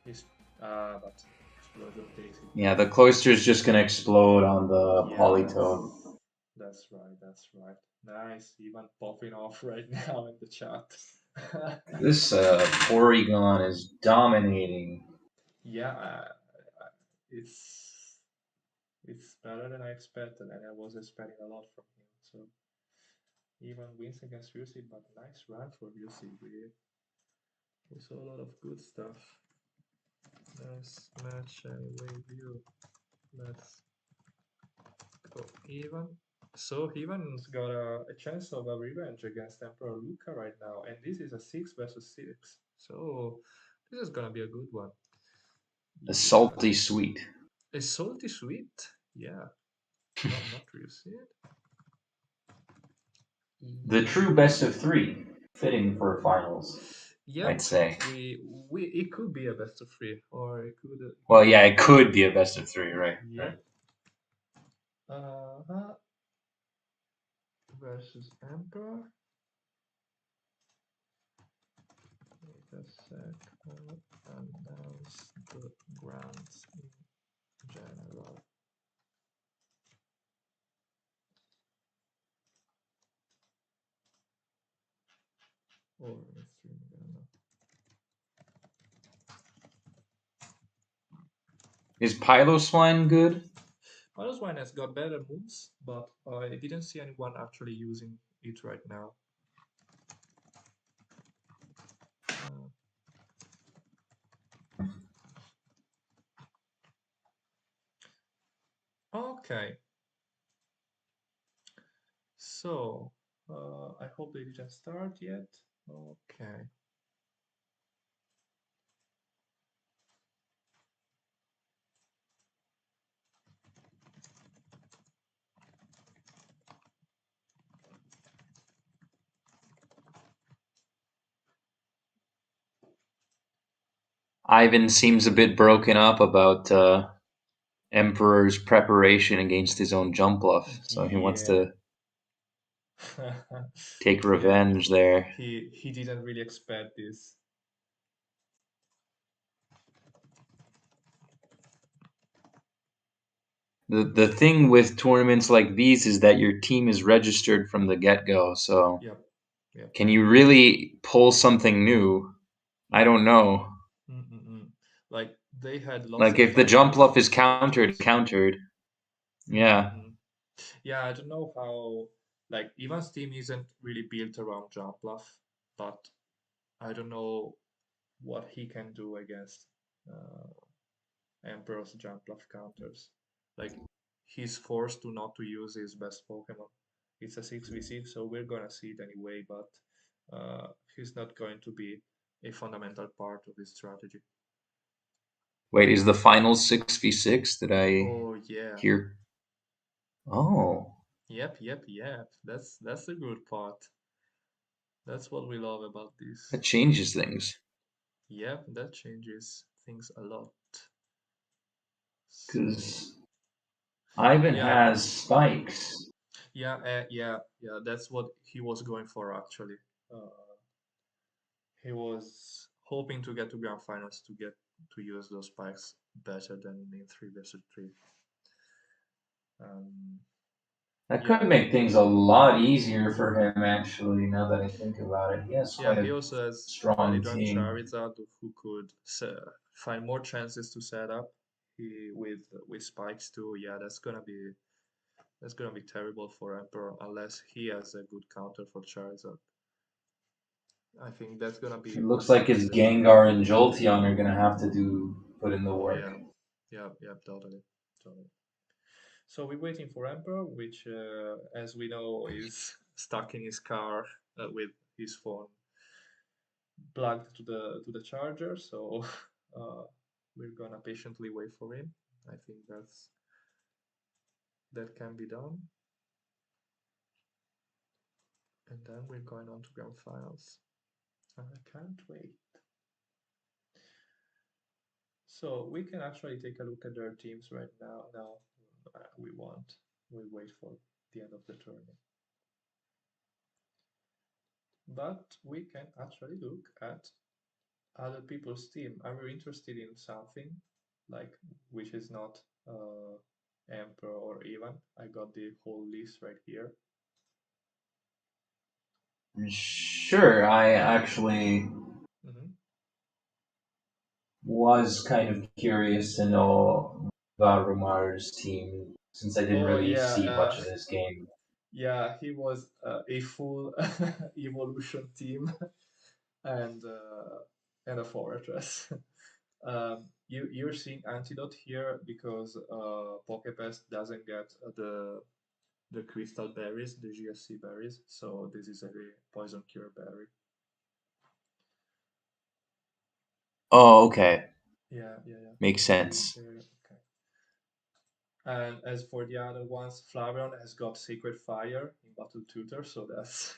Explosion Daisy. Yeah, the Cloyster's just gonna explode on the Politoed. That's right. Nice, even popping off right now in the chat. This Porygon is dominating. Yeah, it's better than I expected, and I was expecting a lot from him. So even wins against UC, but nice run for UC. We saw a lot of good stuff. Nice match anyway, view. Let's go even. So Ivan's got a chance of a revenge against Emperor Luca right now, and this is a 6 versus 6. So this is gonna be a good one. A salty sweet. A salty sweet? Yeah. Not really see it. The true best of 3, fitting for finals. Yep. I'd say. It could be a best of 3, or it could. Well, yeah, it could be a best of 3, right? Yeah. Versus Emperor. Wait a sec. Announce the grants in general. Or Is Piloswine good? Piloswine has got better moves, but I didn't see anyone actually using it right now. Okay. So, I hope they didn't start yet. Okay. Ivan seems a bit broken up about Emperor's preparation against his own jump bluff, so he wants Yeah. to take he revenge there. he didn't really expect this. The thing with tournaments like these is that your team is registered from the get go. So Yep. Yep. can you really pull something new? I don't know. Mm-mm-mm. Like they had lots Like of if the jump fighters bluff with is countered, swords. countered. Yeah. Mm-mm-mm. Yeah, I don't know how. Like Ivan's team isn't really built around jump bluff, but I don't know what he can do against uh, Emperor's jump bluff counters. Like he's forced to not to use his best Pokemon. It's a 6v6, so we're gonna see it anyway, but he's not going to be a fundamental part of his strategy. Wait, is the final 6v6? Did I Oh yeah. hear? Oh, Yep. That's the good part. That's what we love about this. that changes things. Yep, that changes things a lot. So Because Ivan yeah, has spikes. yeah. That's what he was going for actually. Uh, he was hoping to get to grand finals to get to use those spikes better than in 3 versus 3. Um, That yeah, could make things a lot easier for him, actually, now that I think about it. He has yeah. quite He a also has strong Elidrang team. Charizard who could find more chances to set up. He with spikes too. Yeah, that's gonna be terrible for Emperor unless he has a good counter for Charizard. I think that's gonna It be looks like something his that he Gengar and Jolteon are going to have to put in the Oh work. yeah, yeah, totally. So we're waiting for Emperor, which, as we know, is stuck in his car with his phone plugged to the charger. So uh, we're gonna patiently wait for him. I think that can be done, and then we're going on to grand finals. And I can't wait. So we can actually take a look at their teams right now. Now we want. We wait for the end of the tournament. But we can actually look at other people's team. Are you interested in something like which is not Emperor or Ivan? I got the whole list right here. Sure, I actually Hmm. was kind of curious to know about Romar's team since I didn't Oh really yeah, see much of this game. yeah. He was a full evolution team and a fortress. You're seeing antidote here because Pokepest doesn't get the crystal berries, the GSC berries. So this is a poison cure berry. Oh, okay. Yeah. Makes You're seeing it sense. there. Okay. And as for the other ones, Flavion has got Sacred Fire in Battle Tutor, so that's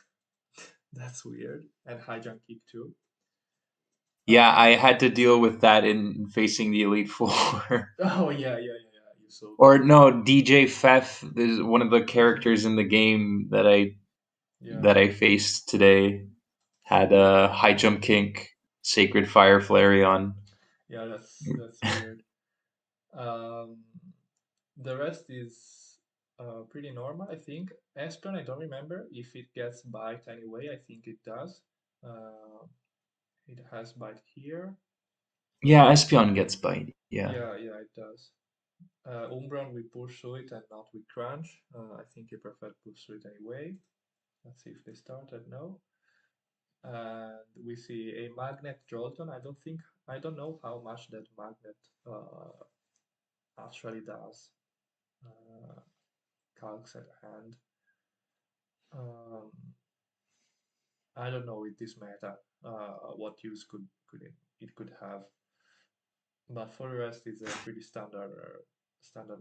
that's weird. And High Jump Kick too. Yeah, I Um, had to deal with that in facing the Elite Four. oh yeah. You saw Or that. no, DJ Fef is one of the Hmm. characters in the game that I Yeah, that I faced today. Had a high jump kink, sacred fire Flareon. yeah. That's weird. Um, the rest is pretty normal, I think. Espeon, I don't remember if it gets bite anyway. I think it does. Uh, it has bite here. Yeah, Espeon gets bite. Yeah. Yeah, it does. Umbreon we Pursuit and not with Crunch. I think he preferred Pursuit anyway. Let's see if they started. No. And we see a Magnet Jolton. I don't know how much that Magnet actually does. Uh, Calcs at hand. Um, I don't know with this meta what use it could have. But for the rest, it's a pretty standard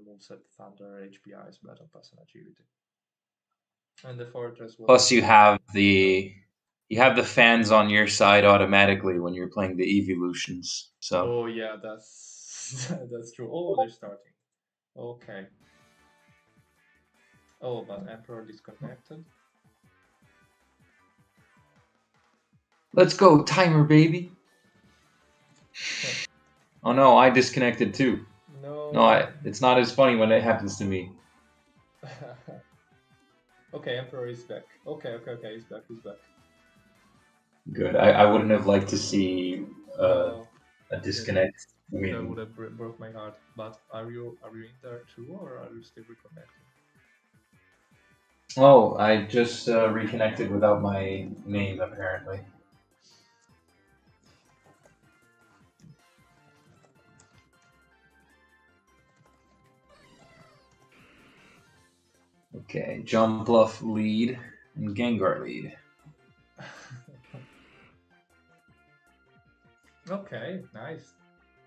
moveset: Thunder, HPIs, Battle Pass, and Agility. And the Fortress was Plus, you have the you have the fans on your side automatically when you're playing the evolutions. So Oh yeah, that's that's true. Oh, they're starting. Okay. Oh, but Emperor disconnected. let's go, timer baby. Oh no, I disconnected too. No. It's not as funny when it happens to me. Okay, Emperor is back. Okay, he's back. Good. I wouldn't have liked to see No, a disconnect that would win. have broke my heart. But are you in there too, or are you still reconnecting? Oh, I just reconnected without my name apparently. Okay, Jumpluff lead and Gengar lead. Okay, nice.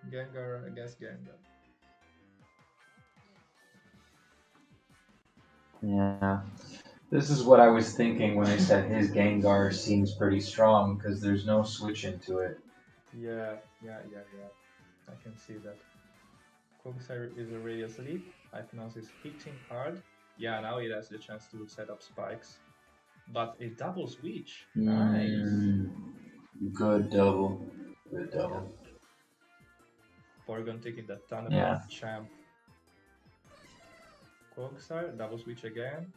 Gengar against Gengar. Yeah. This is what I was thinking when I said his Gengar seems pretty strong because there's no switch into it. Yeah. I can see that. Quagsire is already asleep. Hypnos is hitting hard. Yeah, now it has the chance to set up spikes. But a double switch. Nice. Good double. Good double. Yeah. Porygon taking that ton Yeah. of champ. Quagsire, double switch again.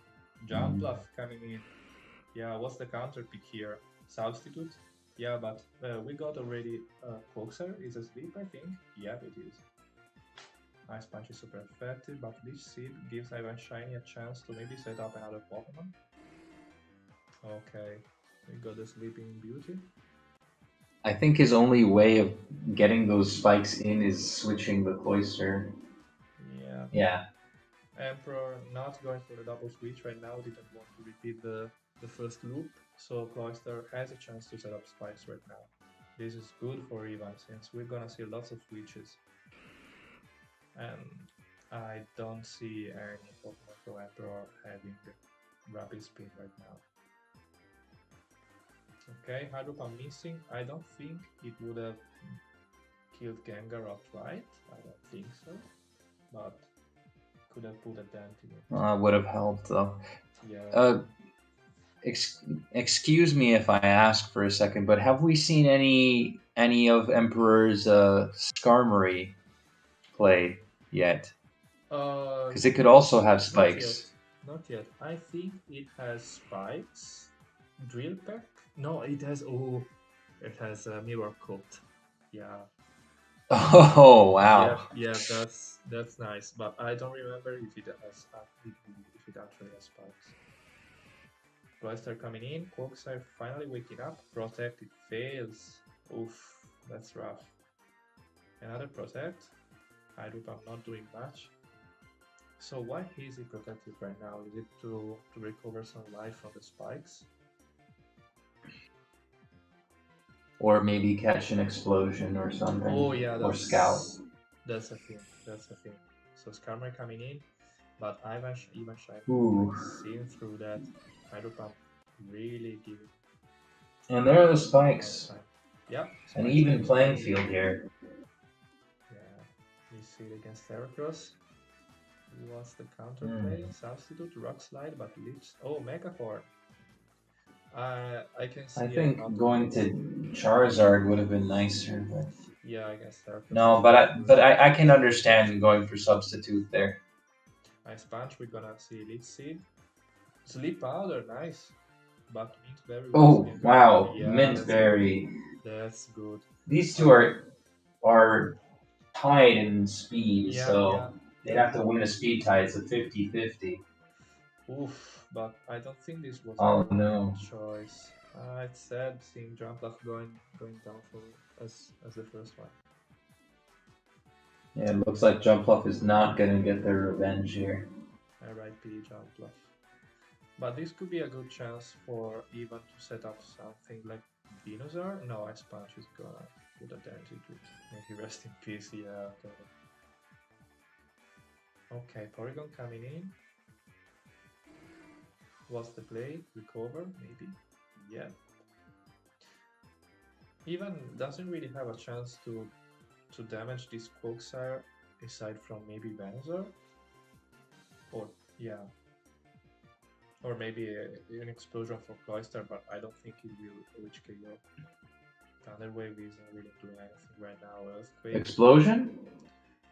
Jumpluff coming in. Yeah, what's the counter pick here? Substitute? Yeah, but we got already Quagsire is asleep, I think. Yep, it is. Ice Punch is super effective, but Leech Seed gives Ivan Shiny a chance to maybe set up another Pokemon. Okay, we got the Sleeping Beauty. I think his only way of getting those spikes in is switching the Cloyster. Yeah. Yeah. Emperor not going for the double switch right now, didn't want to repeat the first loop, so Cloyster has a chance to set up spikes right now. This is good for Ivan since we're gonna see lots of switches. And I don't see any Pokemon Pro Emperor having rapid spin right now. Okay, Hydro Pump missing. I don't think it would have killed Gengar outright. I don't think so. But could have put a dent in it. Would have helped though. Yeah. Excuse me if I ask for a second, but have we seen any of Emperor's Skarmory play yet? Because it could also have spikes. Not yet. I think it has spikes. Drill Peck? No, it has. Oh, it has a Mirror Coat. Yeah. Oh wow! Yeah, that's nice. But I don't remember if it has if it actually has spikes. Blaster coming in. Quagsire finally waking up. Protect. It fails. Oof, that's rough. Another protect. Hydro Pump not doing much. So why is he protected right now? Is it to recover some life from the spikes? Or maybe catch an explosion or something. Oh yeah, or scout. That's a thing. So Skarmory coming in, but Ivan Shine seeing through that. Hydro Pump really giving. And there are the spikes. Yep. An even playing field here. Yeah. We see it against Heracross. What's the counterplay? Substitute, Rock Slide, but Leech. Oh, Megaform. I can see. I think going to Charizard would have been nicer, but yeah, I guess Heracross. No, but I can understand going for substitute there. Ice Punch, we're gonna see Leech Seed. Sleep Powder, nice. But Mint Berry. Oh wow, yeah, Mint Berry. That's good. These two are tied in speed, so they'd have to win a speed tie. It's a 50-50. Oof, but I don't think this was a no choice. It's sad seeing Jumpluff going down for as the first one. Yeah, it looks like Jumpluff is not gonna get their revenge here. R.I.P. Jumpluff. But this could be a good chance for Ivan to set up something like Venusaur. No, Ice Punch is gonna put a dent into it. May he rest in peace. Yeah. Okay, Porygon coming in. What's the play? Recover, maybe? Yeah. Even doesn't really have a chance to damage this Quagsire aside from maybe Venusaur. Or yeah. Or maybe an explosion for Cloyster, but I don't think it will reach KO. Thunder Wave isn't really doing anything right now. Earthquake. Explosion?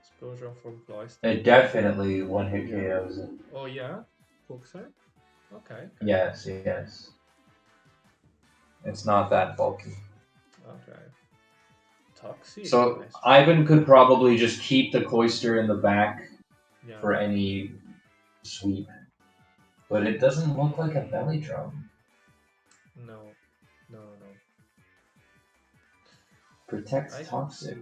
Explosion from Cloyster. It definitely one hit Yeah. KOs it. Oh yeah? Quagsire? Okay. Yes, yes. It's not that bulky. Okay. Toxic. So Nice. Ivan could probably just keep the Cloyster in the back Yeah. for any sweep. But it doesn't look like a belly drum. No. No. Protects toxic.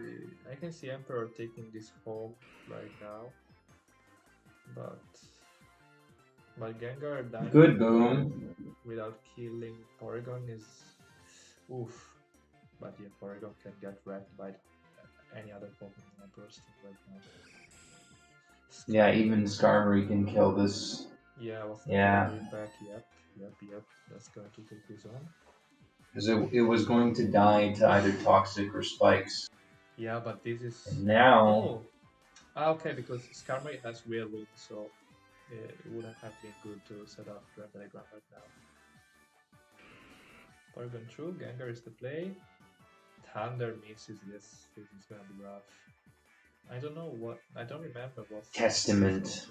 I can see Emperor taking this home right now. But Gengar dying Good boom. without killing Porygon is oof. But yeah, Porygon can get wrecked by any other Pokemon Emperor's team right now. Yeah, even Skarmory can kill this. Yeah, was Yeah. back. Yep. That's going to take his own. Because it was going to die to either toxic or spikes. Yeah, but this is And now. Okay, because Skarmory has real wind, so it wouldn't have been good to set up Grand Telegram right now. Porygon true, Gengar is the play. Thunder misses this. This is gonna be rough. I don't remember what. Testament.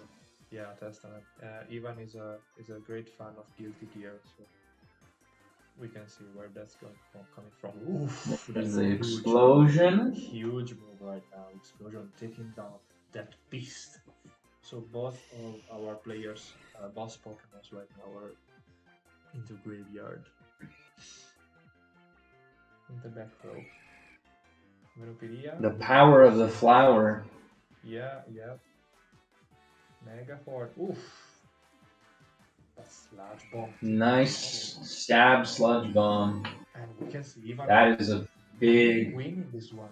Yeah, Testament. Ivan is a great fan of Guilty Gear, so we can see where that's coming from. Oof, that's the explosion. Huge move right now. Explosion taking down that beast. So both of our players, boss Pokemons right now are into graveyard. In the back row. Venupedia. The power of the flower. Yeah. Mega Horde. Oof. That's Sludge Bomb. Nice stab Sludge Bomb. And we can see even that is a big win this one.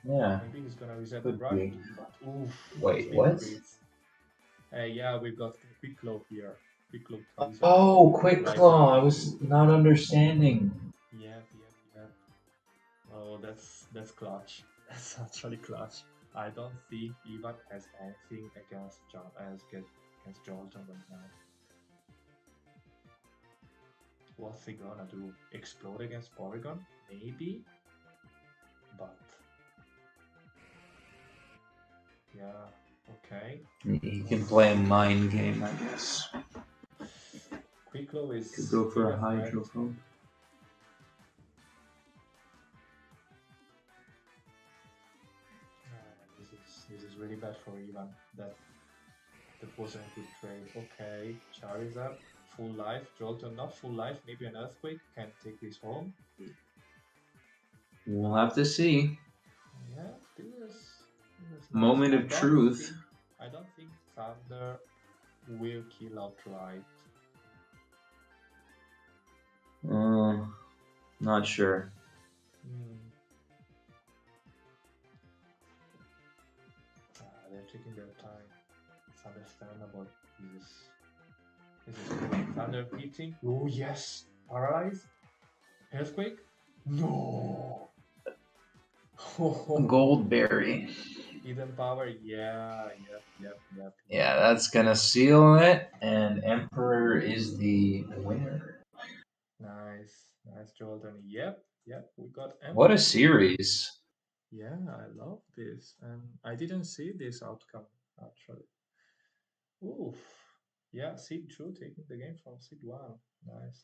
Yeah. Maybe he's gonna reset the run. Oof. Wait, what? Yeah, we've got Quick Claw here. Quick Claw. Oh, Quick Claw! I was not understanding. Yeah. Oh, that's clutch. That's actually clutch. I don't think Ivan has anything against Jolton right now. What's he gonna do? Explode against Porygon? Maybe? But... yeah, okay. He can play a mind game, I guess. Quicklow is... could go for a Hydro-Pump. This is really bad for Ivan. That wasn't a good trade. Okay, Charizard, full life. Jolton not full life. Maybe an Earthquake can take this home. We'll have to see. Yeah, this is moment of truth. I don't think Thunder will kill outright. Not sure. They're taking their time. It's understandable. This is Thunder beating. Oh yes, Paralyze. Earthquake. No. Goldberry. Eden Power. Yeah. Yeah, that's gonna seal it, and Emperor is the winner. Nice, Jordan. Yep, we got Emperor. What a series! Yeah, I love this, and I didn't see this outcome actually. Oof. Yeah, Seed 2 taking the game from Seed 1. Nice.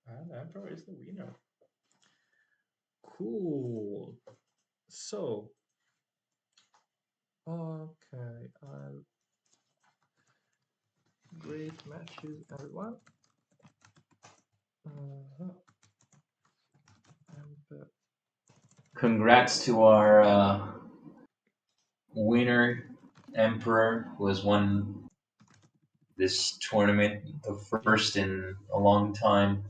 And Emperor is the winner. Cool. So, okay, great matches, everyone. Congrats to our winner, Emperor, who has won this tournament, the first in a long time.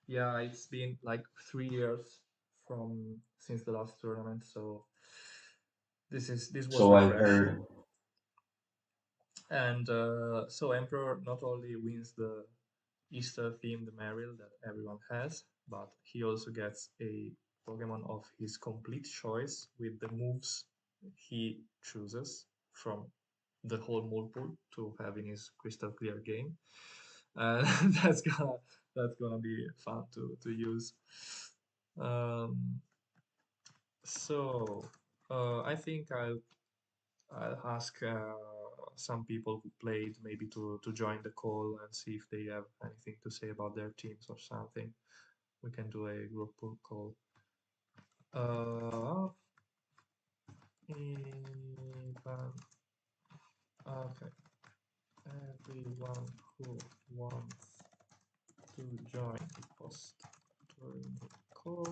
Yeah, it's been like 3 years since the last tournament, so this was so refreshing. I've heard. And so Emperor not only wins the Easter themed Meryl that everyone has, but he also gets a Pokemon of his complete choice with the moves he chooses from the whole mold pool to have in his crystal clear game. And that's gonna be fun to use. Um, so I think I'll ask some people who played maybe to join the call and see if they have anything to say about their teams or something. We can do a group call. Uh, Ivan, okay. Everyone who wants to join the post during the call,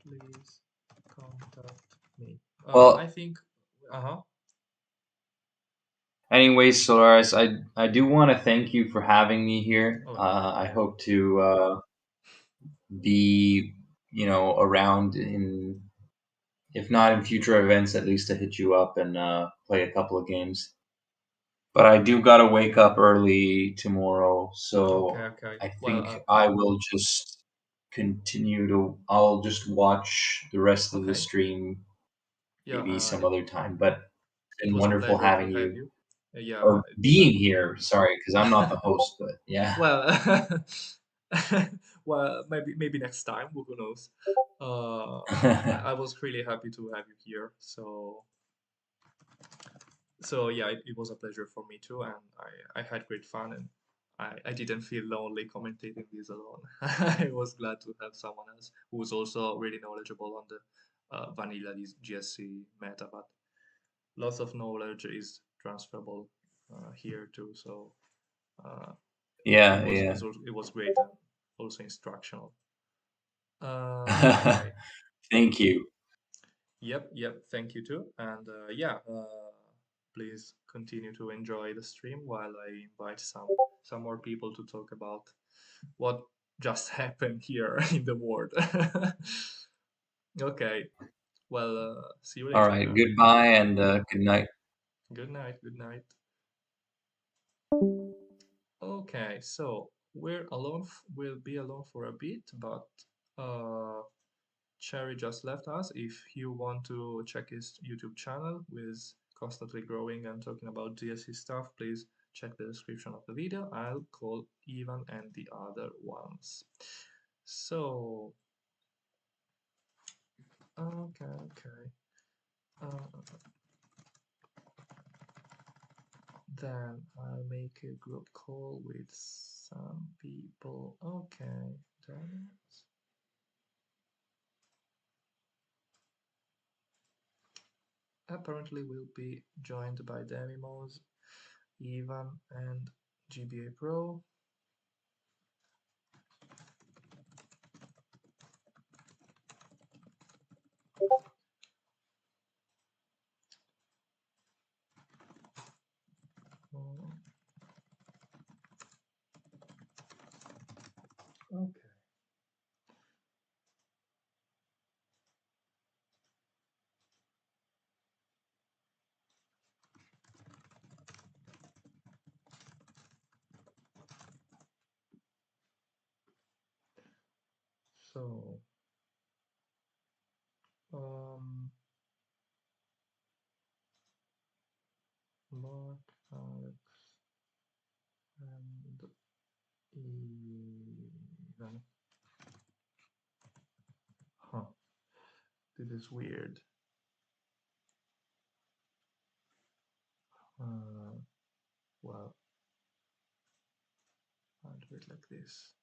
please contact me. I Well, think, uh-huh. anyways, Solaris, I do want to thank you for having me here. Oh, no I problem. hope to be, around in, if not in future events, at least to hit you up and play a couple of games. But I do gotta wake up early tomorrow, Okay, so okay. I Well, think I will just continue to. I'll just watch the rest of the okay. stream Yeah, maybe some other time. But it's it been was a wonderful pleasure to having have you you. Yeah, or being here. Sorry, because I'm not the host, but yeah. well, well, maybe next time. Who knows? Uh, I was really happy to have you here. So yeah, it was a pleasure for me too, and I had great fun, and I didn't feel lonely commentating this alone. I was glad to have someone else who was also really knowledgeable on the vanilla GSC meta, but lots of knowledge is transferable here too. So uh, Yeah, yeah. it was great and also instructional. Okay. Thank you. Yep. Thank you too. And yeah, please continue to enjoy the stream while I invite some more people to talk about what just happened here in the world. Okay. Well, see you All later right. then. Goodbye and good night. Good night. Good night. Okay, so we'll be alone for a bit, but uh, Cherry just left us. If you want to check his YouTube channel with constantly growing and talking about GSC stuff, please check the description of the video. I'll call Ivan and the other ones. So, okay. Uh, then I'll make a group call with some people. Okay, then apparently we'll be joined by Demimos, Ivan, and GBA Pro. Okay. So, um, Mark, Alex, and Ivan. Huh, this is weird. Uh, well, I'll do it like this.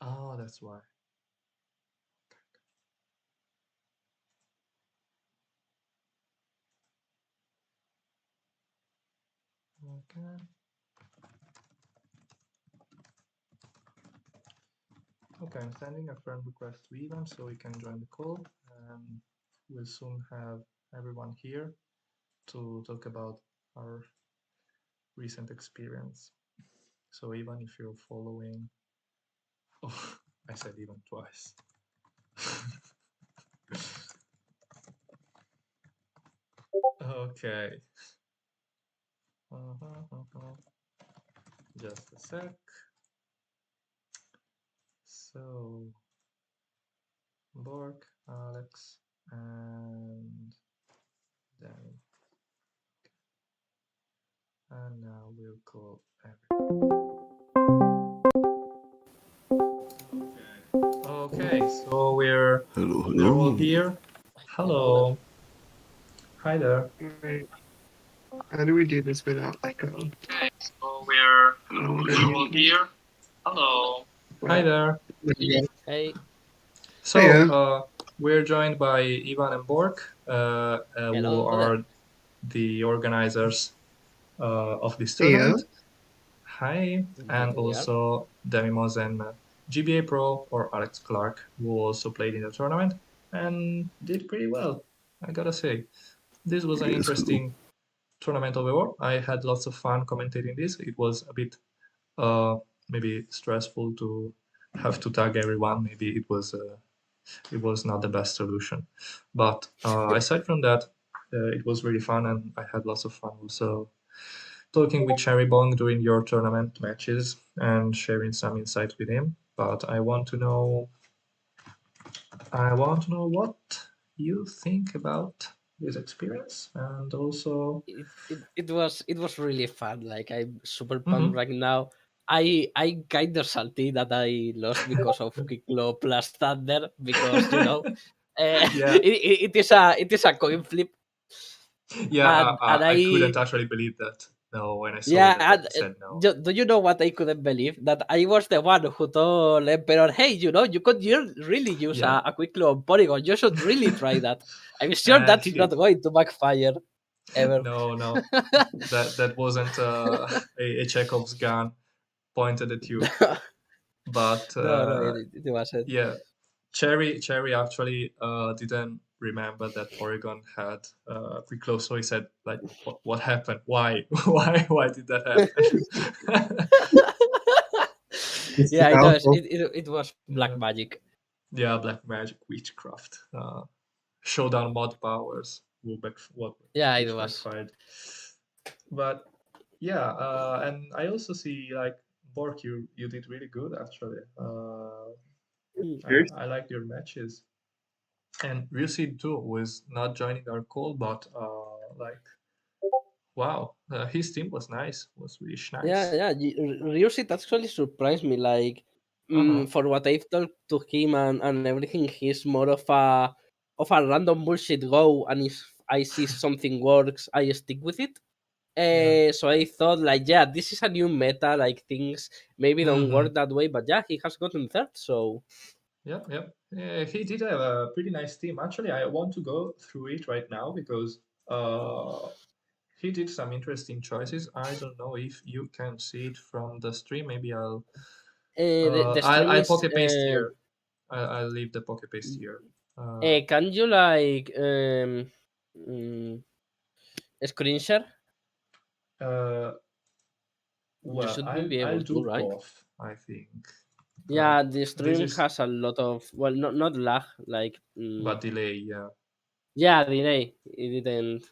Oh, that's why. Okay. Okay, I'm sending a friend request to Ivan so he can join the call, and we'll soon have everyone here to talk about our recent experience. So even if you're following, oh, I said even twice. Okay. Just a sec. So, Bork, Alex, and Danny. And now we'll call everyone. Okay, so we're all here. Hello. Hi there. Wait, how do we do this without echo? Okay, so we're all here. Hello. Hi there. Hey, So Hiya. we're joined by Ivan and Bork, who hello there. are the organizers of this Hiya. tournament. Hi, Here and we are. also Demimos and GBA Pro or Alex Clark, who also played in the tournament and did pretty well, I gotta say. This was an Yes. interesting tournament overall. I had lots of fun commentating this. It was a bit maybe stressful to have to tag everyone. Maybe it was not the best solution. But aside from that, it was really fun, and I had lots of fun also talking with Cherry Bong during your tournament matches and sharing some insights with him. But I want to know what you think about this experience, and also It was really fun. Like I'm super pumped Mhm. right now. I kind of salty that I lost because of Kiklo plus Thunder because Yeah, it is a coin flip yeah, and I I couldn't actually believe that. No, when I saw yeah that and you said no. do you know what I couldn't believe that I was the one who told Emperor, hey, you could really use Yeah, a quick on Polygon. You should really try that. I'm sure and he that's not did. going to backfire ever. No, no, that wasn't a Chekhov's gun pointed at you. But No, it wasn't. yeah, Cherry actually didn't remember that Porygon had quick close, so he said like, what happened? Why? Why did that happen?" It's Yeah, it does. powerful. It was black Yeah, magic. yeah, black magic, witchcraft, showdown mod powers, Yeah, it which was. backfired. But yeah, and I also see like Bork, you did really good actually. Cheers. I liked your matches. And Ryusid too was not joining our call, but like wow, his team was nice, was really nice. Yeah. Ryushit actually surprised me. Like, Uh huh. for what I've talked to him and everything, he's more of a random bullshit go. And if I see something works, I stick with it. Yeah. So I thought, like, yeah, this is a new meta. Like, things maybe don't Mm-hmm. work that way, but yeah, he has gotten third. So Yep. Yep. Yeah, he did have a pretty nice team. Actually, I want to go through it right now because uh, he did some interesting choices. I don't know if you can see it from the stream. Maybe the stream I'll is. poke paste here. I'll leave the poke paste here. Can you like mm, screen share? Uh, You well, should be I'll able to, do right? both, I think. But Yeah, the this stream is has a lot of, well, not lag, like but delay, yeah. yeah, delay. It didn't.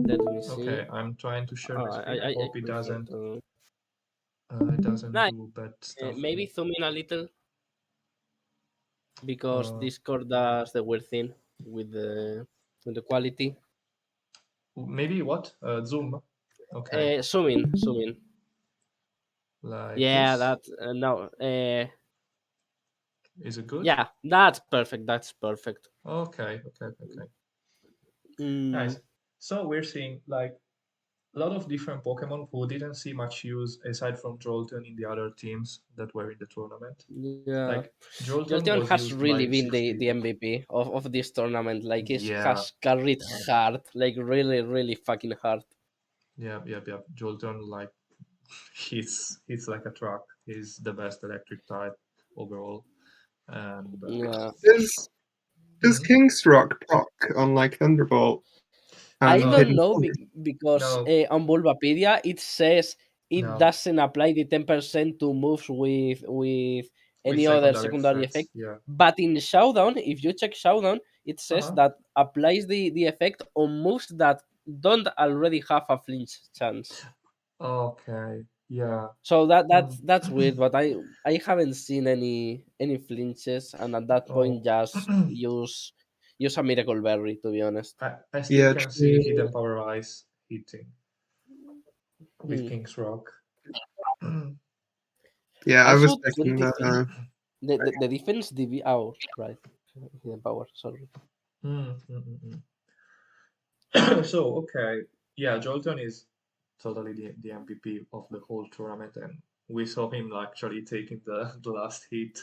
Let me see. Okay, I'm trying to share my screen. I I hope it prefer doesn't to. Nice. do bad stuff. Maybe zoom in a little because Uh, Discord does the weird thing with the quality. maybe what? Zoom. Okay, Zoom in. like Yeah, this. that no. Is it good? Yeah, that's perfect. That's perfect. Okay. Mm, Nice. So we're seeing like a lot of different Pokemon who didn't see much use aside from Jolteon in the other teams that were in the tournament. yeah. Like Jolteon Jolteon was has used really by been six the people. MVP of this tournament. Like, it Yeah, has carried hard, like really, really fucking hard. yeah. Jolteon like he's like a truck. He's the best electric type overall. And Yeah, Does mhm. King's Rock proc on like Thunderbolt I and don't Hidden know Forest? because No, on Bulbapedia it says it no, doesn't apply the 10% to moves with with any other secondary secondary effects. effect. Yeah. But in Showdown, if you check Showdown, it says Uh-huh. that applies the effect on moves that don't already have a flinch chance. Okay. Yeah. So that's weird, but I haven't seen any flinches, and at that point just Oh. use a miracle berry, to be honest. I still Yeah, can see true. Hidden Power Ice hitting with Hmm. King's Rock. Yeah, I was Also, checking 23, the. the defense DB. Oh, right, hidden power. Sorry. Mm, mm, mm, So, okay. Yeah, Jolton is totally the MVP of the whole tournament, and we saw him actually taking the last hit,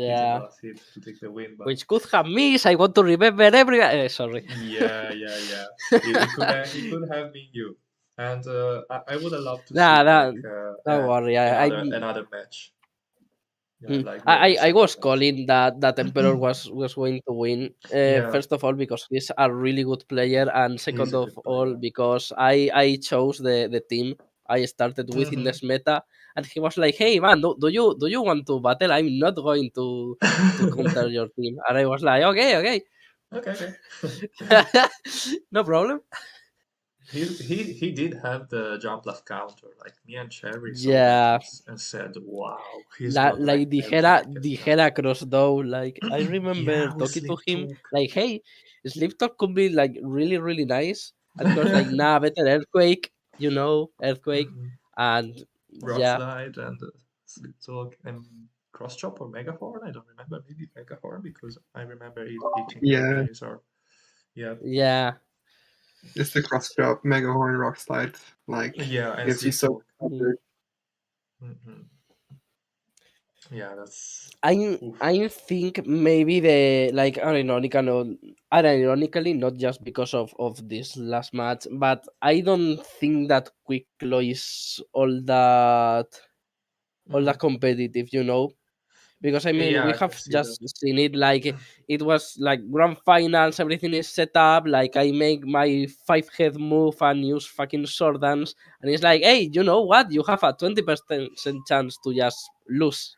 hitting the Yeah, last hit to take the win. But which could have missed. I want to remember every. Sorry. yeah. He could have been you, and I would have loved to see Nah, like don't worry. another match. Yeah, like I second was match. calling that Emperor was going to win. Yeah, First of all, because he's a really good player, and he's second a of good all, player. because I chose the team I started with in Mm-hmm. this meta, and he was like, "Hey man, do you want to battle? I'm not going to counter your team." And I was like, "Okay, Okay. no problem." He did have the jump left counter. Like me and Cherry saw that Yeah, and said, "Wow, he's got like like the everything he can jump." Heracross though. Like I remember Yeah, with talking to Sleep him, Talk. like, "Hey, Sleep Talk could be like really nice," and he was like, "Nah, better Earthquake, Earthquake," Mhm. and Rock yeah, Slide and Sleep Talk and Cross Chop or Mega Horn. I don't remember. Maybe Mega Horn because I remember it hitting Yeah, Razor. Yeah, yeah, it's the cross drop, Mega Horn, Rock Slide. Like, yeah, and gives you Sleep so Talk. mm. covered. Hmm. Yeah, that's. Oof. I think maybe the like unironically not just because of this last match, but I don't think that Quick Claw is all that Mm. competitive. Because I mean Yeah, we I have can see just that. seen it like it was like grand finals, everything is set up, like I make my 5 head move and use fucking sword dance, and it's like, hey, you know what, you have a 20% chance to just lose.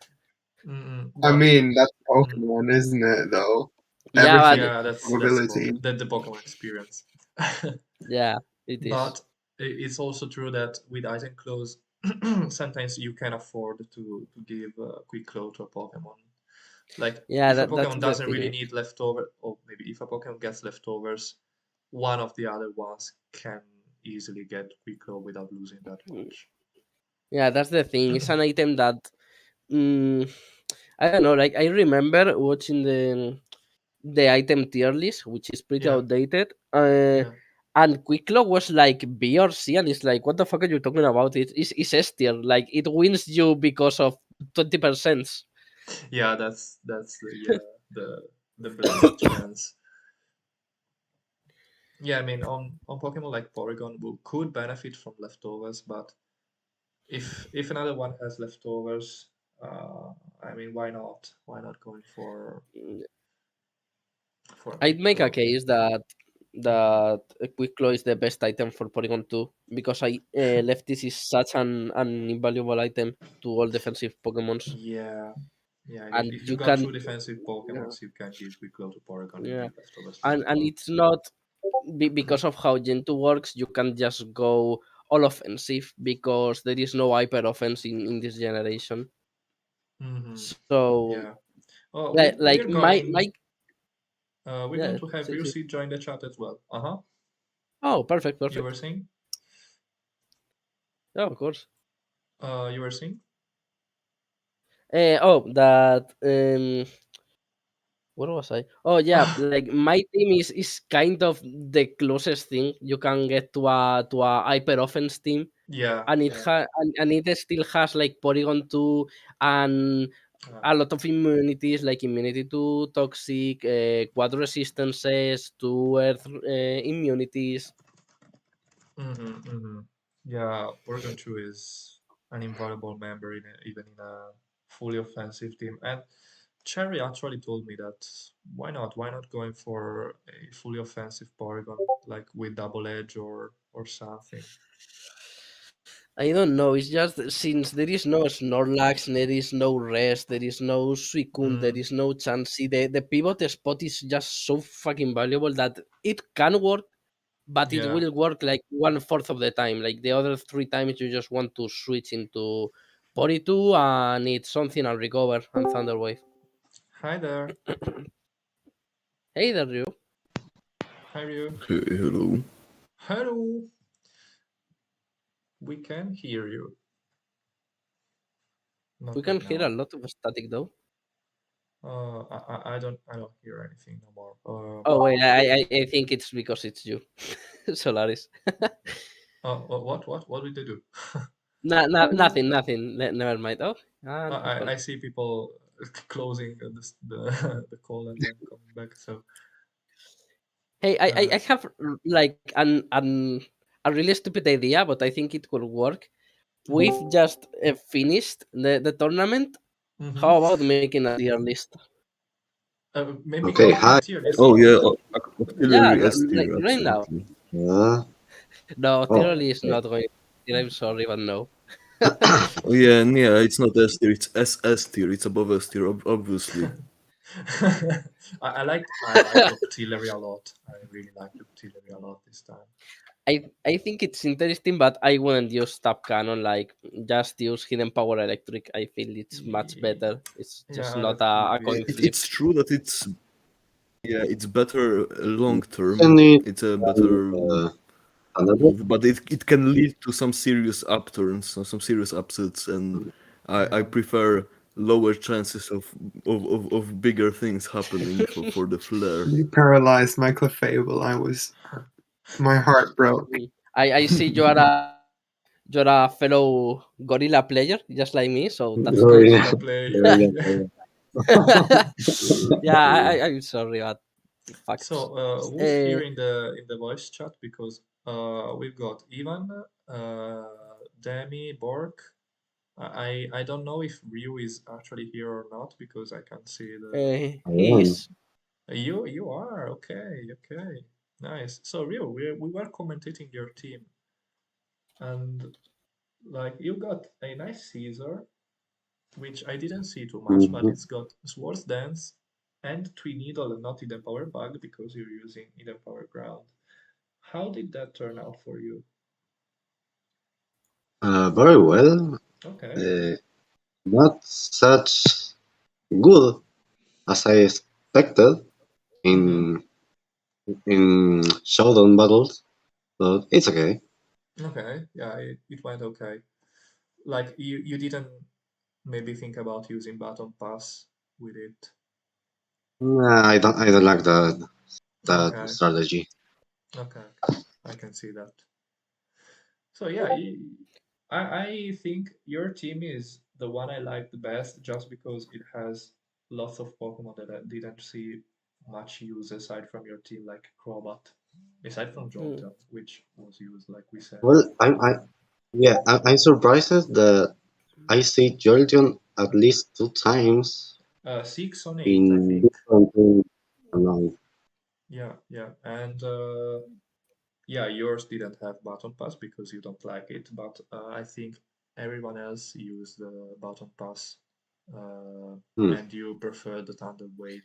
I But mean, that's mm, Pokemon, isn't it, though? Yeah, Everything but yeah, is that's probability. the Pokemon experience. yeah, it is. But it's also true that with item close, sometimes you can afford to give a quick claw to a Pokemon. Like Yeah, if a that's Pokemon the doesn't really thing. need leftover, or maybe if a Pokemon gets leftovers, one of the other ones can easily get quick claw without losing that much. Yeah, that's the thing. It's an item that mm, I don't know. Like I remember watching the item tier list, which is pretty Yeah, outdated. yeah, And Quicklock was like B or C, and it's like, what the fuck are you talking about? It's S tier. Like it wins you because of 20%. yeah. That's the blended trends. Yeah, I mean on Pokemon like Porygon who could benefit from leftovers, but if another one has leftovers, I mean, why not? Why not going for a I'd quick make a claw? case that Quicklow is the best item for Porygon 2 because Lefties is such an invaluable item to all defensive Pokemons, Yeah, yeah. and If you you got can, two defensive Yeah. Pokemons, you can give quick claw to Porygon and yeah, give leftovers to and someone. it's not because of how Gen 2 works. You can just go all offensive because there is no hyper offense in this generation. Mm-hmm. So Yeah. Oh, like we like are my we're going yeah. to have See. Virsi join the chat as well. Uh huh. Oh, perfect, You were perfect. saying? Yeah, of course. You were saying? That where was I? Oh yeah, like my team is kind of the closest thing you can get to a hyper offense team, Yeah, and yeah. and it still has like Porygon 2 and Uh, a lot of immunities, like immunity to toxic, quad resistances, to earth immunities. mm-hmm. Yeah, Oregon 2 is an invaluable member even in a fully offensive team. And Cherry actually told me that why not? Why not going for a fully offensive Porygon like with double edge or something? I don't know. It's just since there is no Snorlax, there is no Rest, there is no Suicune, there Mm, is no Chansey. The pivot spot is just so fucking valuable that it can work, but it Yeah. will work like 1/4 of the time. Like the other 3 times, you just want to switch into 42 and it's something and recover and Thunder Wave. Hi there. Hey there, you. Hi Ryu. Hey, hello. Hello. We can hear you. Not We can right hear now. a lot of static though. I don't hear anything no more. Oh wait, I think it's because it's you, Solaris. What did they do? Nothing. Never mind. Oh, I see people closing the call and then coming back. So hey, I have like a really stupid idea, but I think it could work. We've just finished the tournament. mhm. How about making a tier list? Maybe Okay, making a hi. tier list. Oh yeah, Yeah, auxiliary S like tier, right now. absolutely. No, Oh, tier list is not going. I'm sorry, but no. Oh yeah, and yeah, it's not S tier, it's SS tier. It's above S tier, obviously. I like Octillery a lot. I really like Octillery a lot this time. I think it's interesting, but I wouldn't use Tap Cannon. Like just use Hidden Power Electric. I feel it's much better. It's just Yeah, not that could a be. coin flip. It's true that it's better long term. you need It's a better another. move, but it can lead to some serious upturns, some serious upsets, and I prefer lower chances of bigger things happening for the flare. You paralyzed my Clefable. My heart broke. I see you're a fellow gorilla player, just like me. So that's Oh, nice. yeah. Gorilla play. Yeah, I'm sorry, but facts. So who's here in the voice chat? Because we've got Ivan, Demi, Bork. I don't know if Ryu is actually here or not because I can't see the. He is. You are okay, nice. So Ryu, we were commentating your team, and like you got a nice Caesar, which I didn't see too much, but it's got Swords Dance and Twin Needle and not Eden Power Bug because you're using Eden Power Ground. How did that turn out for you? Very well. Okay. Not such good as I expected in showdown battles, but it's okay. Okay, yeah, it went okay. Like you didn't maybe think about using Baton Pass with it. Nah, I don't like that Okay. strategy. Okay, I can see that. So yeah, I think your team is the one I like the best just because it has lots of Pokemon that I didn't see much use aside from your team, like Crobat, aside from Jolteon, which was used, like we said. Well, I'm surprised that I see Jolteon at least 2 times 6 on 8, I in think. different teams. Online. Yeah, and yeah, yours didn't have Baton Pass because you don't like it, but I think everyone else used the Baton Pass, and you prefer the Thunder Wave.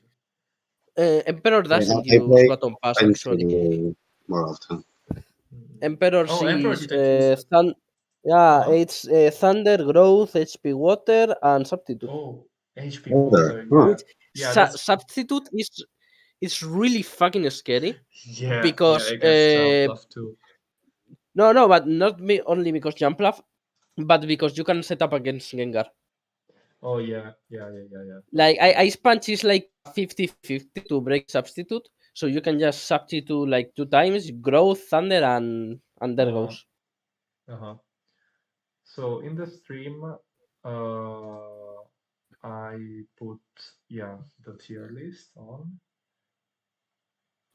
Emperor doesn't I use play Baton Pass actually. pencil more often. Emperor Oh, Emperor sees didn't use that. yeah, Huh? it's Thunder, Growth, HP Water, and Substitute. Oh, HP Water. Water, Huh. yeah, that's Substitute is really fucking scary yeah, because it gets jump off too. no, but not only because jump love, but because you can set up against Gengar. Oh yeah. Like Ice Punch is like 50-50 to break Substitute, so you can just substitute like 2 times, Growth, Thunder, and there goes. Uh-huh. So in the stream, I put the tier list on.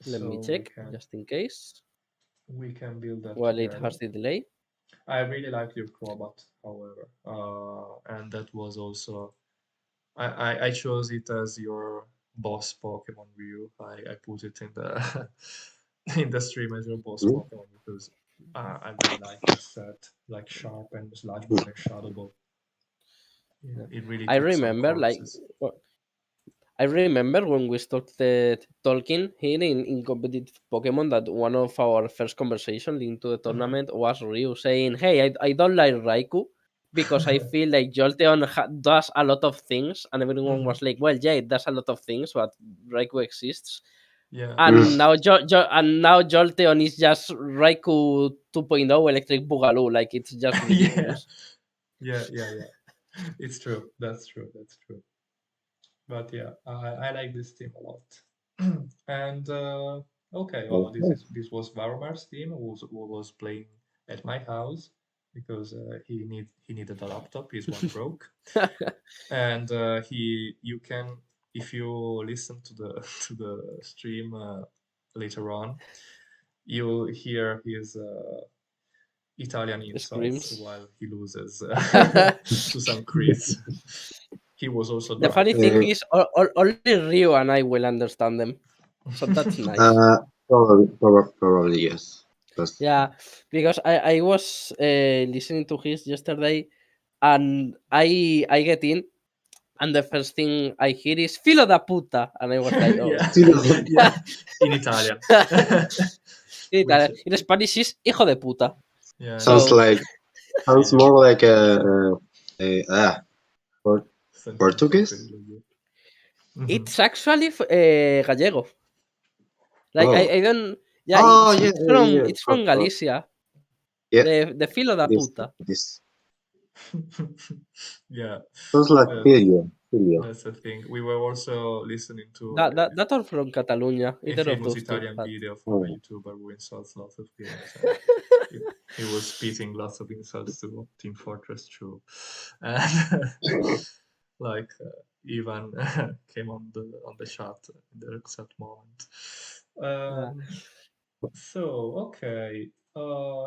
Let me So check just in case. we can build that Well, it together. has the delay. I really like your Crobat, however, and that was also I chose it as your boss Pokemon view. I put it in the in the stream as your boss Pokemon because I really like this set, like Sharp and Sludge Bomb and Shadow Ball. It really I kicks some remember like corpses. I remember when we started talking here in competitive Pokemon that one of our first conversation linked to the tournament was Ryu saying, "Hey, I don't like Raikou because I feel like Jolteon does a lot of things," and everyone was like, "Well, yeah, it does a lot of things, but Raikou exists." Yeah. And now Jolteon is just Raikou 2.0 Electric Boogaloo, like it's just ridiculous. Yeah. It's true. That's true. But yeah, I like this team a lot. And okay, well, this was Varomar's team who was playing at my house because he needed a laptop. His one broke, and you can, if you listen to the to the stream later on, you'll hear his Italian insults Screams. while he loses to some crits. He was also The drunk. funny thing is, only Ryu and I will understand them, so that's nice. Probably yes. Yeah, because I was listening to his yesterday, and I get in, and the first thing I hear is "filo da puta," and I was like, "Oh." Yeah, in Italian. Which, In Spanish is "hijo de puta." yeah, Sounds So like sounds more like a Portuguese. it's actually Gallego. Like Oh. I don't. Yeah, Oh yeah, it's from Galicia. Yeah. The filo da puta. This yeah, sounds like Filio. that's the thing. We were also listening to That are from Catalunya. a Either of famous those two. Italian But... video from a YouTuber who insults lots of games. He was spitting lots of insults to Team Fortress 2, and like Ivan came on the chat in the exact moment. So okay,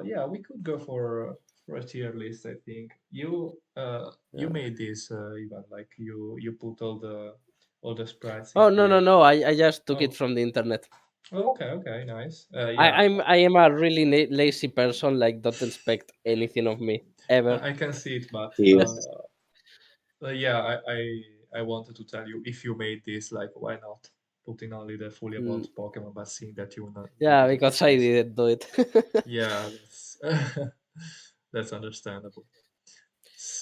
yeah, we could go for a tier list. I think you made this Ivan, like you put all the sprites in Oh here. no! I just took it from the internet. Oh, okay, nice. Yeah, I am a really lazy person. Like, don't expect anything of me ever. I can see it, but Yes. yeah, I wanted to tell you, if you made this, like, why not putting only the fully evolved Pokemon, but seeing that you not Yeah, didn't because I discuss. didn't do it. Yeah, that's understandable.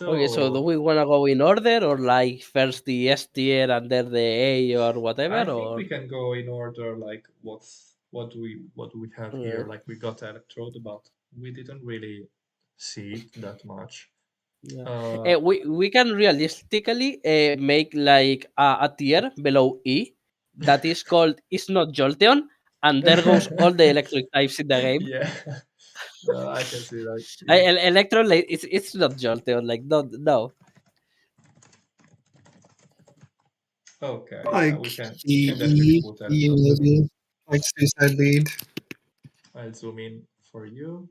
Okay, so do So we want to go in order, or like first the S tier and then the A or whatever? I think Or we can go in order, like what do we have here? Like, we got Electrode, but we didn't really see it that much. yeah. We can realistically make like a tier below E that is called "It's not Jolteon," and there goes all the electric types in the game. Yeah, I can see that. Electron, like, it's not Jolteon. Like, no. Okay, yeah, Like we can E, definitely put E Electrode. maybe. Like Suicide Lead. I'll zoom in for you.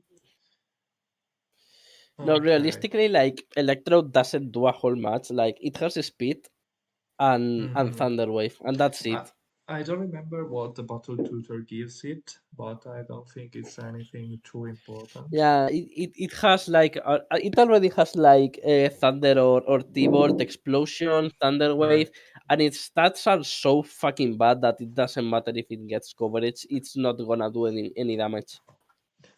No, Okay. realistically, like Electro doesn't do a whole much. Like, it has speed and Thunder Wave, and that's it. I don't remember what the Battle Tutor gives it, but I don't think it's anything too important. Yeah, it has like it already has like Thunder or T-Bolt, Explosion, Thunder Wave, and its stats are so fucking bad that it doesn't matter if it gets coverage. It's not gonna do any damage.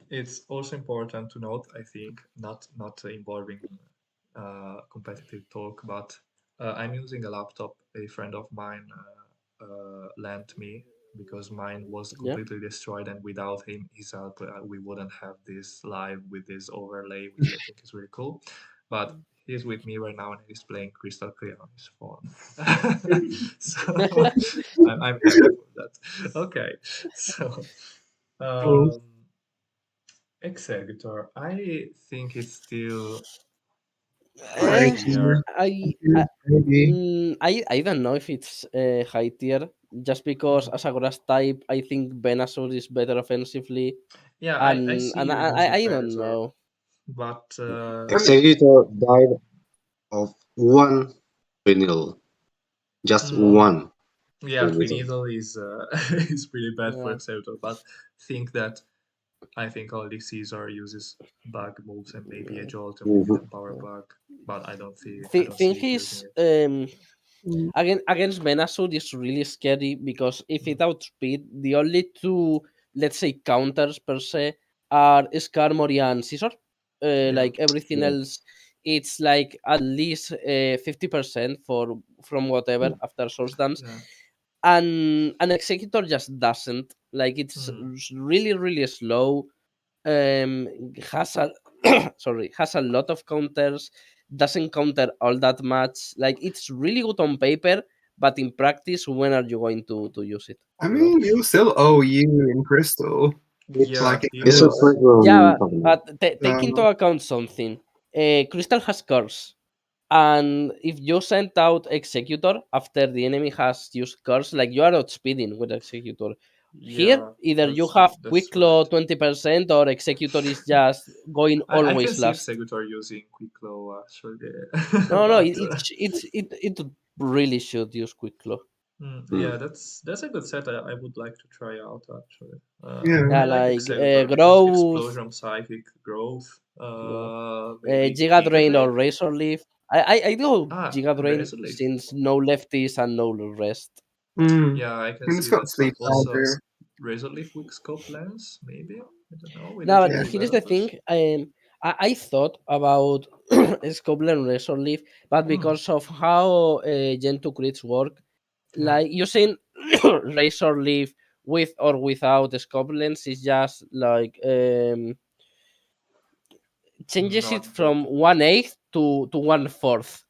It's also important to note, I think, not involving competitive talk, but I'm using a laptop a friend of mine lent me because mine was completely destroyed, and without his help, we wouldn't have this live with this overlay, which I think is really cool. But he's with me right now, and he's playing Crystal Clear on his phone. So I'm happy for that. Okay, so. Executor, I think it's still High here. I don't know if it's high tier, just because as a grass type, I think Venusaur is better offensively. Yeah, I see and you using I don't Venusaur, know. but Executor died of one Trinidad. Just one. Yeah, Trinidad is is pretty bad for Executor, but I think only Caesar uses bug moves and maybe a Jolt and maybe the power bug, but I don't see it using it. Mm. Against Venusaur is really scary because if it outspeed, the only two, let's say, counters per se are Skarmory and Scizor. Like everything Yeah. else, it's like at least 50% for from whatever after Source Dance, Yeah. and an Executor just doesn't. Like it's really really slow. Has a has a lot of counters, doesn't counter all that much. Like it's really good on paper, but in practice, when are you going to use it? I mean, you still owe you in Crystal. It's, Yeah, Like it he it's a is. does. Yeah, problem. but take into So, account something. Crystal has curse, and if you send out Executor after the enemy has used curse, like you are outspeeding with Executor. Here, Yeah, either you have that's Quick Claw right. 20% or Executor is just going I can always see last. Executor using Quick Claw actually, No, no, but it really should use Quick Claw. yeah, that's a good set. I would like to try out actually. yeah. I Yeah, like like Executor because growth, Explosion, Psychic, Growth, yeah. maybe Giga Giga Drain or Drain. Razor Leaf. I do Ah, Giga Drain Razor Leaf. since no lefties and no rest. Yeah, I can And it's see got that, but Sleep also Powder. Razor Leaf with Scope Lens, maybe? I don't know, with the Now, but Yeah. Giga here's the thing. developers. I thought about Scobler Razor Leaf, but because of how Gen 2 crits work, Yeah. like using Razor Leaf with or without Scoblens is just like changes it Not good. from 1/8 to 1/4,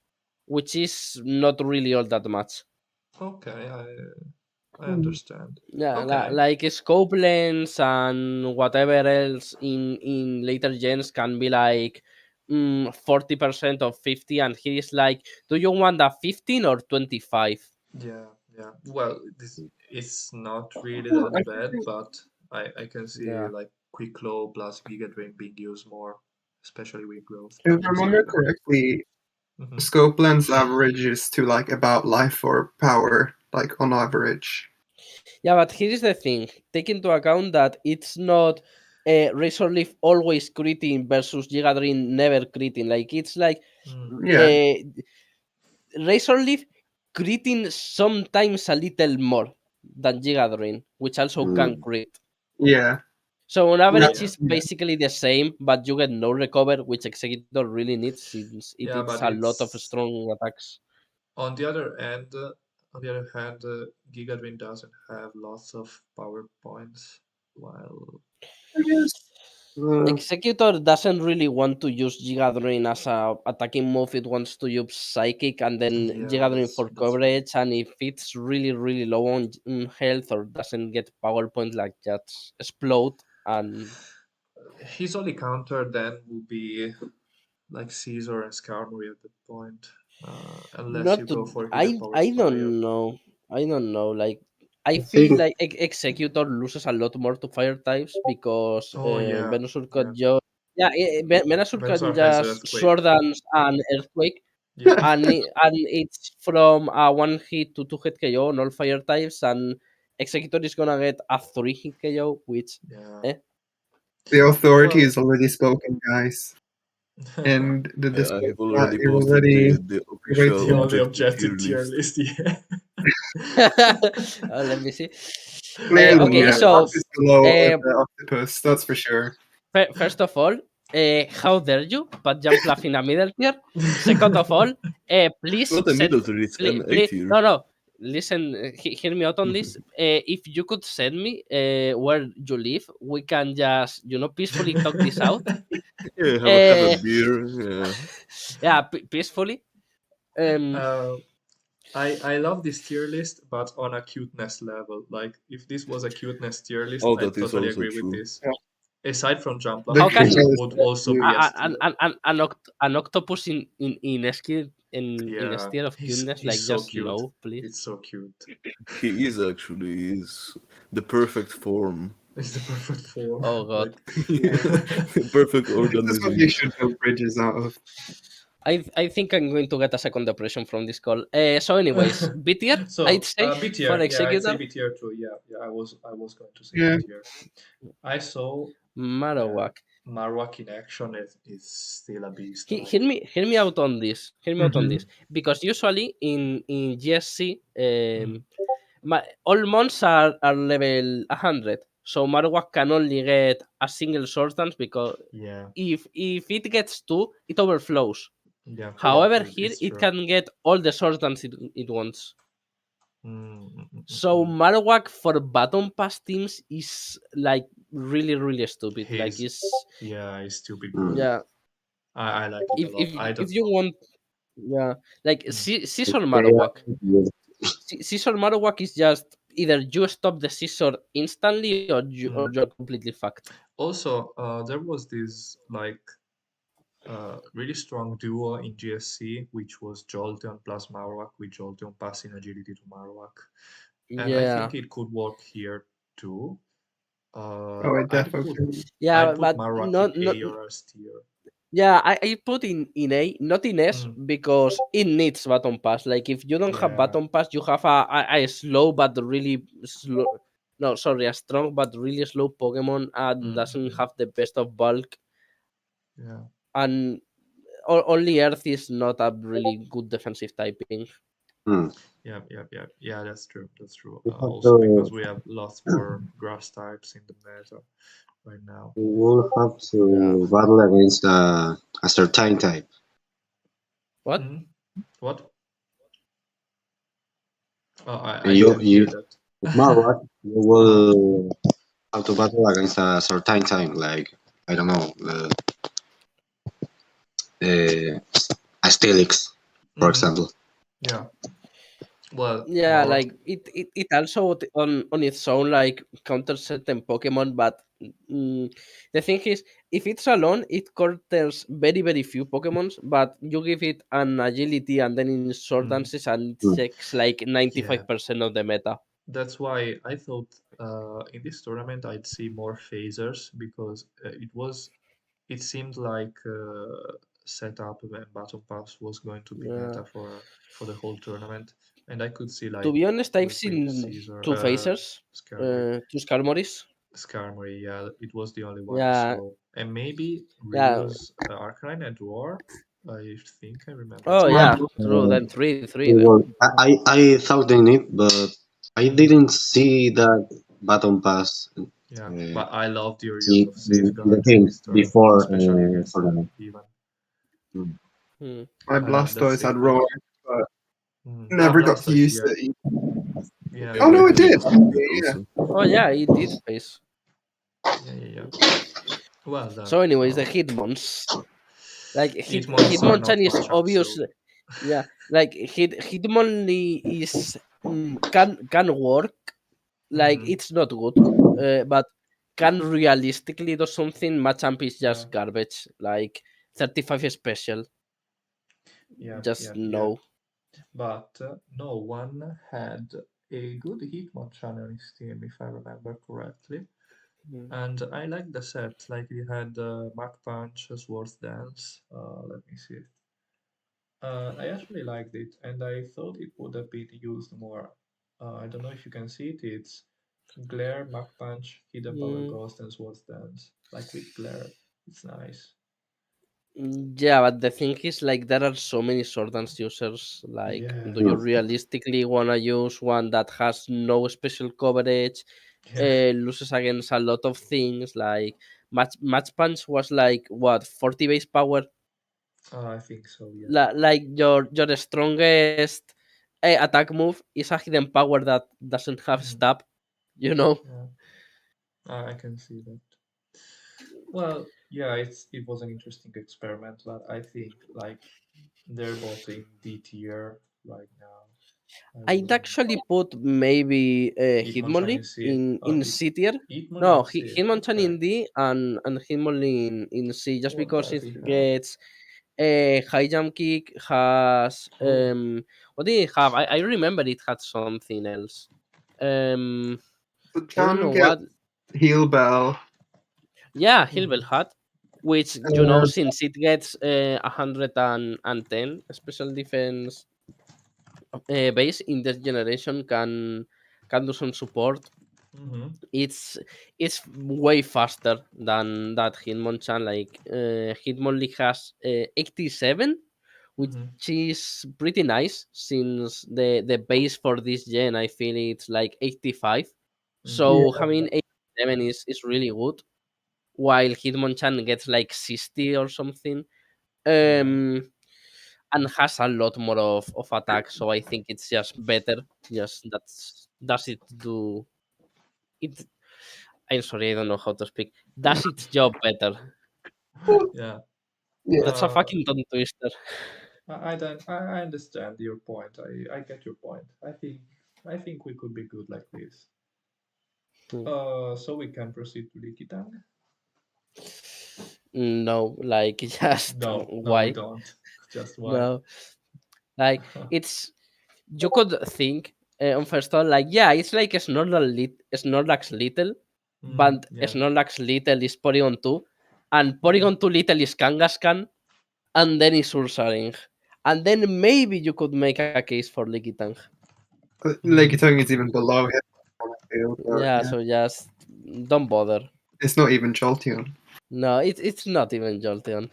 which is not really all that much. Okay, I Mm. understand. Yeah, Okay. like scope lens and whatever else in later gens can be like 40% of 50, and here is like, do you want a 15 or 25? Yeah, yeah. Well, this is not really Well, that I bad, think but I can see Yeah. like Quick Claw plus Giga Drain being used more, especially with growth if than I remember Executor. correctly, Hmm. Scope Lens averages to like about life or power, like on average. Yeah, but here is the thing. Take into account that it's not Razor Leaf always critting versus Giga Drain never critting. Like it's like Yeah. Razor Leaf critting sometimes a little more than Giga Drain, which also can crit. Yeah. So on average, Yeah. it's basically the same, but you get no recover, which Executor really needs since it Yeah, is but a lot of it's strong attacks. on the other end, Giga Drain doesn't have lots of power points, while I guess. Executor doesn't really want to use Giga Drain as a attacking move. It wants to use Psychic and then yeah, Giga Drain for that's right. coverage. And if it's really really low on health or doesn't get power point, like just explode. And His only counter then will be like Caesar and Skarmory at that point, unless you not go for I Hidden Power I Fire. don't know. I don't know. Like I I feel think like Executor loses a lot more to fire types because Oh yeah, Venusaur yeah. can just Venusaur can Venusaur has just Earthquake. Sword Dance and Earthquake, Yeah, and it's from a one hit to two hit KO on all fire types, and Executor is gonna get a three hit KO, which yeah. eh. The authority Well, is already spoken, guys. And the Yeah, I display have already you're posted already the waiting. official yeah, the objective tier objective tier list. list. Yeah. Let me see. Clearly, Oh, Okay, yeah, yeah. that so is below uh, the octopus, that's for sure. First of all, how dare you put Jump Fluff in a middle tier? Second of all, It's please not a send. middle tier, it's an A Please, tier. no, no. Listen, hear me out on this. If you could send me where you live, we can just peacefully talk this out. Yeah, have a Uh, beer. Yeah. yeah, peacefully. Um, uh, I love this tier list, but on a cuteness level. Like, if this was a cuteness tier list, Oh, I that is totally also agree with true. this. Yeah. Aside from Jumpluff, The how this can crystal is would also cute. be S tier. an octopus in S tier in S Yeah, tier of cuteness, he's like so just cute. no, please. It's so cute. He is actually is the perfect form. It's the perfect form. Oh god. Like, yeah. Perfect This is what you organism. should build bridges out of. I think I'm going to get a second depression from this call. So, anyways, B tier, I'd So say B for tier, yeah, I'd say Executor, B tier too. Yeah, yeah, I was going to say B Yeah. tier. I saw, Marowak. Marowak in action is still a beast. Hear me out on this. Hear me out on Mhm. this. Because usually in GSC, all mons are level 100. So Marowak can only get a single sword dance because Yeah, if it gets two, it overflows. yeah. However, It- here it's it true. can get all the sword dance it wants. So Mm. Marowak for button pass teams is like really stupid. Like He's it's It's stupid Mm. good. yeah. I like it a lot. I If don't you know. want yeah, like Scissor They are Marowak. good. Scissor Marowak is just either you stop the scissor instantly or you're completely fucked. Also, there was this like really strong duo in GSC, which was Jolteon plus Marowak, with Jolteon passing agility to Marowak. And I think Yeah, it could work here too. Oh, it I'd put definitely. I'd yeah, put but Marowak in not A or S tier. yeah. I put in A, not in S, Mm, because it needs button pass. Like if you don't have yeah. button pass, you have a slow but really slow. No, sorry, a strong but really slow Pokemon and doesn't Mm. have the best of bulk. Yeah. And only Earth is not a really good defensive typing. Hmm. Yeah, that's true. That's true. We have Also to, because we have lots more grass types in the meta right now. we will have Yeah. to battle against a certain type. What? Mm. What? Oh, And I didn't hear that. with Marowak, you will have to battle against a certain type, like, I don't know, a Steelix, for Mhm. example. Yeah. Well, Yeah, Marowak. like it also on its own like counters certain Pokemon, but the thing is, if it's alone, it counters very few Pokemons. But you give it an agility and then in sword Mm. dances, and it Hmm. checks like ninety Yeah. five percent of the meta. That's why I thought in this tournament I'd see more phasers because it seemed like setup and battle pass was going to be Yeah. meta for the whole tournament, and I could see To like be honest, I've with seen Caesar, two phasers, two Skarmories. Skarmory, yeah, it was the only one I Yeah, saw, and maybe yeah. Ryu's Arcanine and Dwarf. I think I remember Oh that. My, yeah, true. Then three then. Well, I thought they need, but I Mm, didn't see that button pass yeah, uh, but I loved your use of in the safeguards in game this tournament, before especially against tournament. even. Mm. Hmm. my That Blastoise had safeguard. Roar, but Ah, never got to Blastoise, use yeah, it. yeah, Yeah, Oh my no, it yeah, did. Blastoise did Yeah. also. Oh yeah, it did phase. yeah. Well done. So, anyways, the Hitmons. Like Hitmons are not Hitmonchan is matchup, obvious. so Yeah, like Hitmonlee is can work. Like mhm, it's not good, but can realistically do something. Machamp is yeah, just garbage. Like 35 special, just yeah. no. But no one had a good Hitmonchan on his team, if I remember correctly. Mm. And I like the set. Like he had Mach Punch, Swords Dance. Let me see. I actually liked it, and I thought it would have been used more. I don't know if you can see it. It's Glare, Mach Punch, Hidden Power Mm. Ghost, and Swords Dance. Like with Glare, it's nice. Yeah, but the thing is, like, there are so many sword dance users. Like, Yeah, do you realistically wanna use one that has no special coverage, yeah. loses against a lot of things? Like, match punch was like what 40 base power. I think so. Yeah. Like your strongest attack move is a hidden power that doesn't have Mhm, stab. You know. yeah. I can see that. Well, yeah, it was an interesting experiment, but I think like they're both in D tier right now. I I'd wouldn't. actually put maybe Hitmonchan in Hitmonlee C. in C tier. Hitmon No, in C. Hitmonchan Okay. in D and Hitmonlee in C, just What because does it he have? gets a high jump kick, has Oh. what did it have? I remember it had something else. Um So well, you Chan know get what? Heal Bell. Yeah, Hilbel Mhm. hat, which And since it gets 110 special defense base in this generation can do some support. Mm-hmm. It's way faster than that Hitmonchan. Like Hitmonlee has 87, which Mm-hmm. is pretty nice since the base for this gen I feel it's like 85. Mm-hmm. So having 87 is really good. While Hitmonchan gets like 60 or something. Yeah. And has a lot more of attack, so I think it's just better. Just does it do it. I'm sorry, I don't know how to speak. Does its job better. Yeah. Yeah. That's a fucking tongue twister. I don't. I understand your point. I get your point. I think we could be good like this. Hmm. So we can proceed to Likitang. No, like just No, we why? don't. Just why? No, like it's you could think on first thought like yeah, it's like a Snorlax little, Mm-hmm. but Yeah. Snorlax little is Porygon 2, and Porygon 2 little is Kangaskhan, and then it's Ursaring. And then maybe you could make a case for Lickitung. Tongue is even below him. I feel, but Yeah, yeah. so just don't bother. It's not even Jolteon. No, it's not even Jolteon.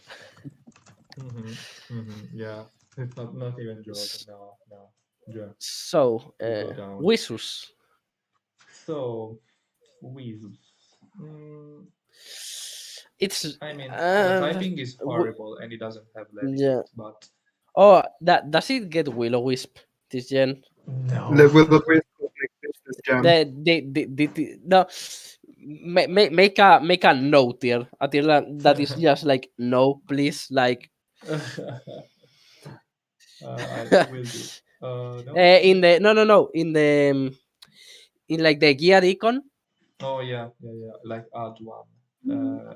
Mm-hmm. Mm-hmm. Yeah. It's not even Jordan. No. No. Yeah. So, We go down. Wisus. So, Weasels. Mm, It's I mean, the typing is w- horrible and it doesn't have yeah. levitate, but Oh, that does it get Will-O-Wisp this gen? no. Will the Wisp exist this gem? No, make a no tier, a tier that is just like no, please, like I will do. No. in the no in like the gear icon. Oh yeah. Like add one.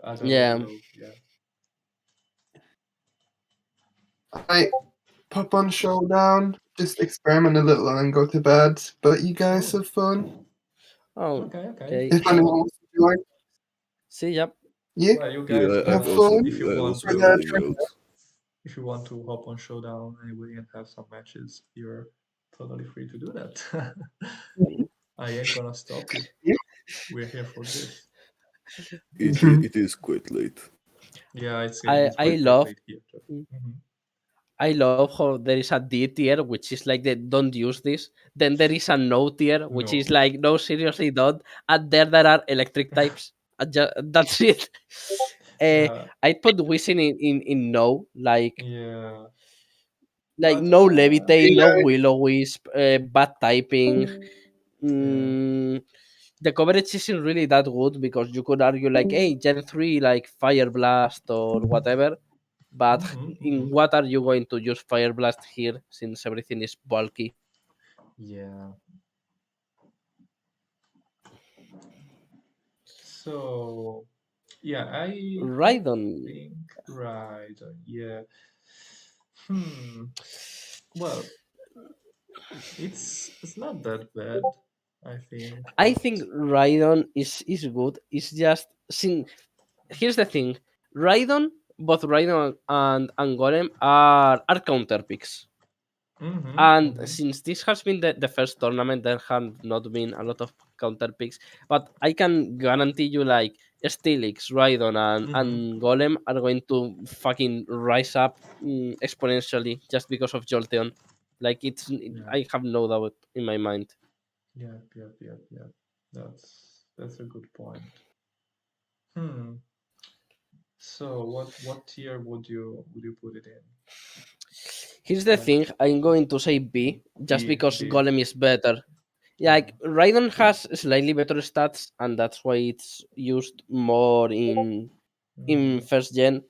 Add one Yeah. below. Yeah. I pop on Showdown, just experiment a little and then go to bed. But you guys have fun. Oh, Okay. okay. If anyone wants to join, See, yep. yeah. Well, you Yeah, guys. Have fun. If you I'm want also I to, gotta going out. if you want to hop on Showdown anyway and have some matches, you're totally free to do that. I ain't gonna stop you. Yeah. We're here for this. It is quite late. Yeah, it's I quite love late here. Mm-hmm. I love how there is a D tier, which is like the don't use this. Then there is a no tier, which is No. like no, seriously don't. And there are electric types. That's it. Yeah. I put Wisin in no, Yeah. like But no levitate, no Yeah. Will-O-Wisp, bad typing. yeah. Mm, the coverage isn't really that good because you could argue like, hey, Gen 3 like Fire Blast or whatever. But in Mm-hmm. what are you going to use Fire Blast here since everything is bulky? Yeah. So yeah, I Rhydon. think right. Yeah. Hmm. Well, it's not that bad, I think, I but think Rhydon is good. It's just here's the thing. Rhydon, both Rhydon and Golem are counter picks. And mm-hmm. since this has been the first tournament, there have not been a lot of counter picks. But I can guarantee you, like, Steelix, Rhydon, Mm-hmm. and Golem are going to fucking rise up exponentially just because of Jolteon. Like, Yeah. I have no doubt in my mind. Yeah. That's a good point. Hmm. So what tier would you put it in? Here's the Like thing I'm going to say B just B because B. Golem is better. Yeah, Yeah. like Raiden has slightly better stats, and that's why it's used more in Mm-hmm. first gen.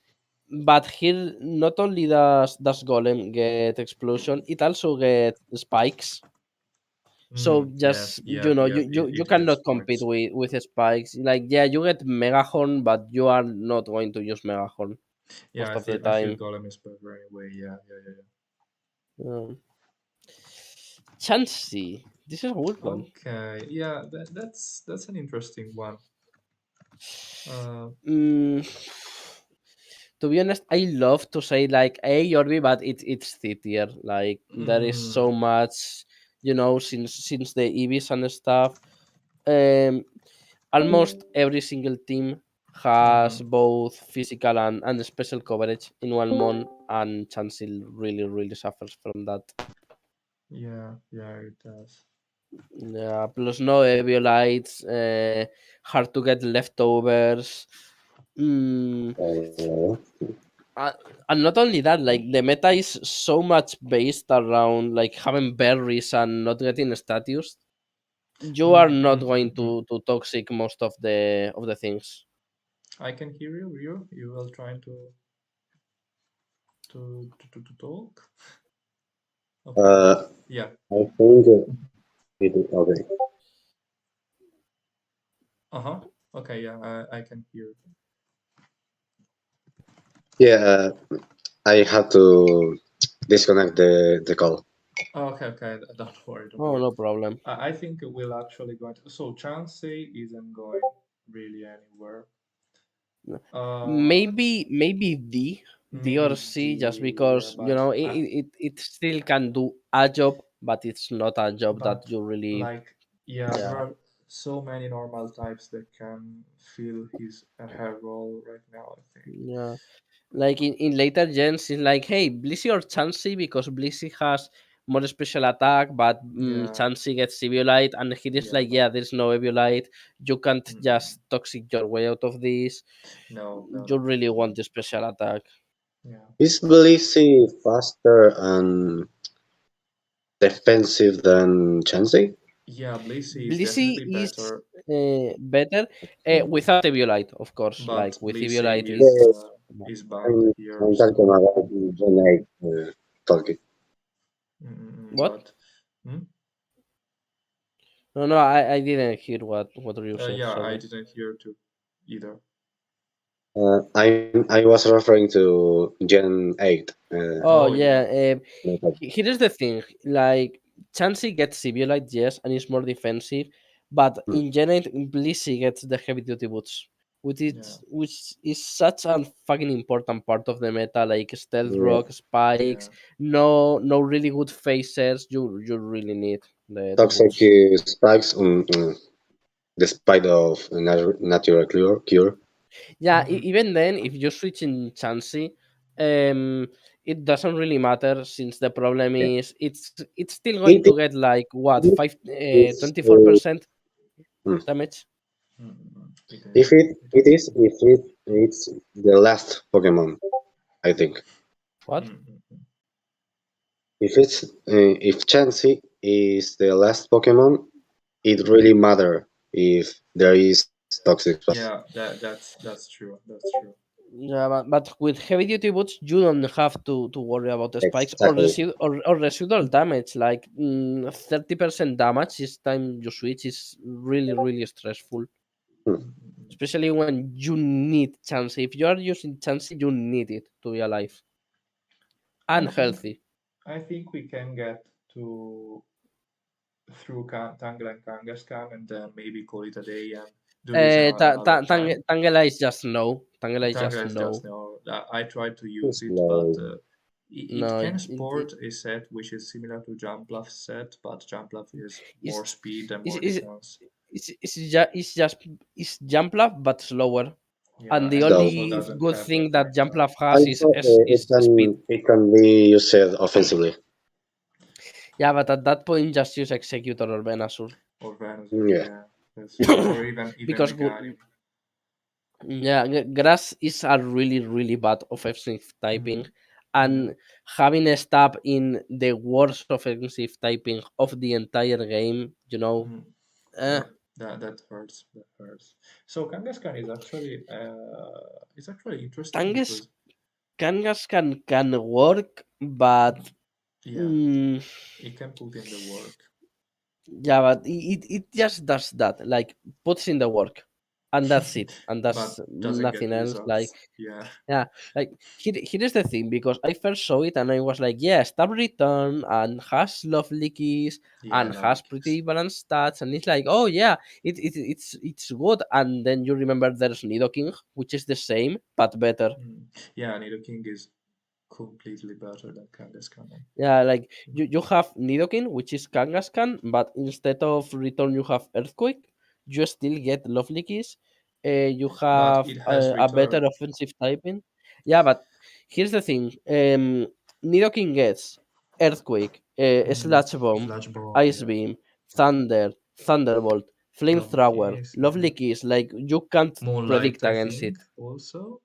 But here, not only does Golem get explosion, it also gets spikes. So just you It gets cannot compete spikes. with spikes. Like yeah, you get Megahorn, but you are not going to use Megahorn Yeah, most of the I feel time. Golem is better anyway. Yeah. Um, Chansey, this is a good one. Okay, yeah, that's an interesting one. Mm, to be honest, I love to say like A or B, but it's C tier. Like there is so Mm, much, since the EVs and stuff. Um, Almost every single team has Mhm. both physical and special coverage in one mon, and Chansey really suffers from that. Yeah, yeah, it does. Yeah, plus no Eviolites, hard to get leftovers. Mm, Uh, uh, and not only that, like the meta is so much based around like having berries and not getting status. You are not going Mm. to toxic most of the things. I can hear you, Rio. You will trying to talk. Okay. uh, Yeah. I think it is okay. Uh-huh. Okay, yeah, I can hear. Yeah, I had to disconnect the call. Oh, okay, okay. Don't worry, don't Oh, worry. no problem. I think we'll actually going to. So Chansey isn't going really anywhere. Uh, Maybe D or maybe C, just the yeah, because you but know it still can do a job, but it's not a job that but you really. like yeah, there Yeah, are so many normal types that can fill his her role right now. I think. yeah. Like in later gens, it's like, hey, Blissey or Chansey, because Blissey has more special attack, but Yeah, Chansey gets Eviolite, and he is yeah, like, but yeah, there's no Eviolite. You can't mm-mm. just toxic your way out of this. No, no, You no, really want the special attack. yeah, Is Blissey faster and defensive than Chansey? yeah. Blissey is Blissey definitely is better, better without Eviolite, of course. but Like with Eviolite, Blissey Yeah, it's is bad I'm, here. I'm talking So about Gen 8 talking. what? but hmm? No, I didn't hear what you said. Yeah, I Sorry. didn't hear too either. I was referring to Gen 8. Oh Oh yeah. yeah, Here's the thing. Like Chansey gets Eviolite, yes, and is more defensive, but Hmm. in Janet, Blissey gets the heavy duty boots, yeah, which is such a fucking important part of the meta. Like stealth Yeah, rock, spikes, yeah. no really good phasers. You really need the toxic boots. spikes despite of natural cure. Yeah, Mm-mm. even then, if you switch in Chansey, it doesn't really matter, since the problem Yeah. is it's still going It to get like what is, five it's, 24% hmm. damage. It is. If It it is. is, if it's the last Pokemon, I think. What? Mm-mm. If Chansey is the last Pokemon, it really matter if there is toxic spikes. Yeah, that's true. That's true. Yeah, but with heavy duty boots, you don't have to worry about the spikes or Exactly. or residual damage. Like 30% damage each time you switch is really stressful, Hmm. Mm-mm. especially when you need chance. If you are using chance, you need it to be alive I and think healthy. I think we can get to through Tangle and Kangaskhan and then maybe call it a day and do this another time. Tangela is just no. Tangela is just Tangle is just no. no. I tried to use It's it, but like it No, can sport a set which is similar to Jumpluff set, but Jumpluff is more it's speed and it's more it's defense. it's jump love but slower. Yeah, And the and it slow. also only doesn't good have thing that effect on. Jumplove has Also, is speed. it can be used offensively. Yeah, but at that point, just use Executor or Venusaur. Or Venusaur, Yeah. yeah, that's true. Or even Because Meganium. yeah, grass is a really bad offensive typing, Yeah. and having a stab in the worst offensive typing of the entire game, Mhm. eh, Yeah, that hurts. That hurts. So Kangaskhan is actually it's actually interesting Kangas because Kangas can work, but yeah, mm, it can put in the work, yeah, but it just does that, like puts in the work, and that's it, and that's but doesn't get nothing else. Like results. Yeah, yeah, like here's the thing, because I first saw it and I was like, yeah, stab return and has lovely keys yeah, and lovely has kicks. pretty balanced stats, and it's like, oh yeah, it's good. And then you remember there's Nidoking, which is the same but better. Yeah, Nidoking is completely better than Kangaskhan. Yeah, like you have Nidoking, which is Kangaskhan, but instead of return you have Earthquake. you still get Lovely Keys. You But have it has a better return. offensive typing. Yeah, but here's the thing. Nidoking gets Earthquake, Slash Bomb, Slash bomb, Ice yeah. Beam, Thunder, Thunderbolt, Lovely Flamethrower, keys, yeah. Lovely Keys. Like, you can't Moonlight, predict I against think, it. also.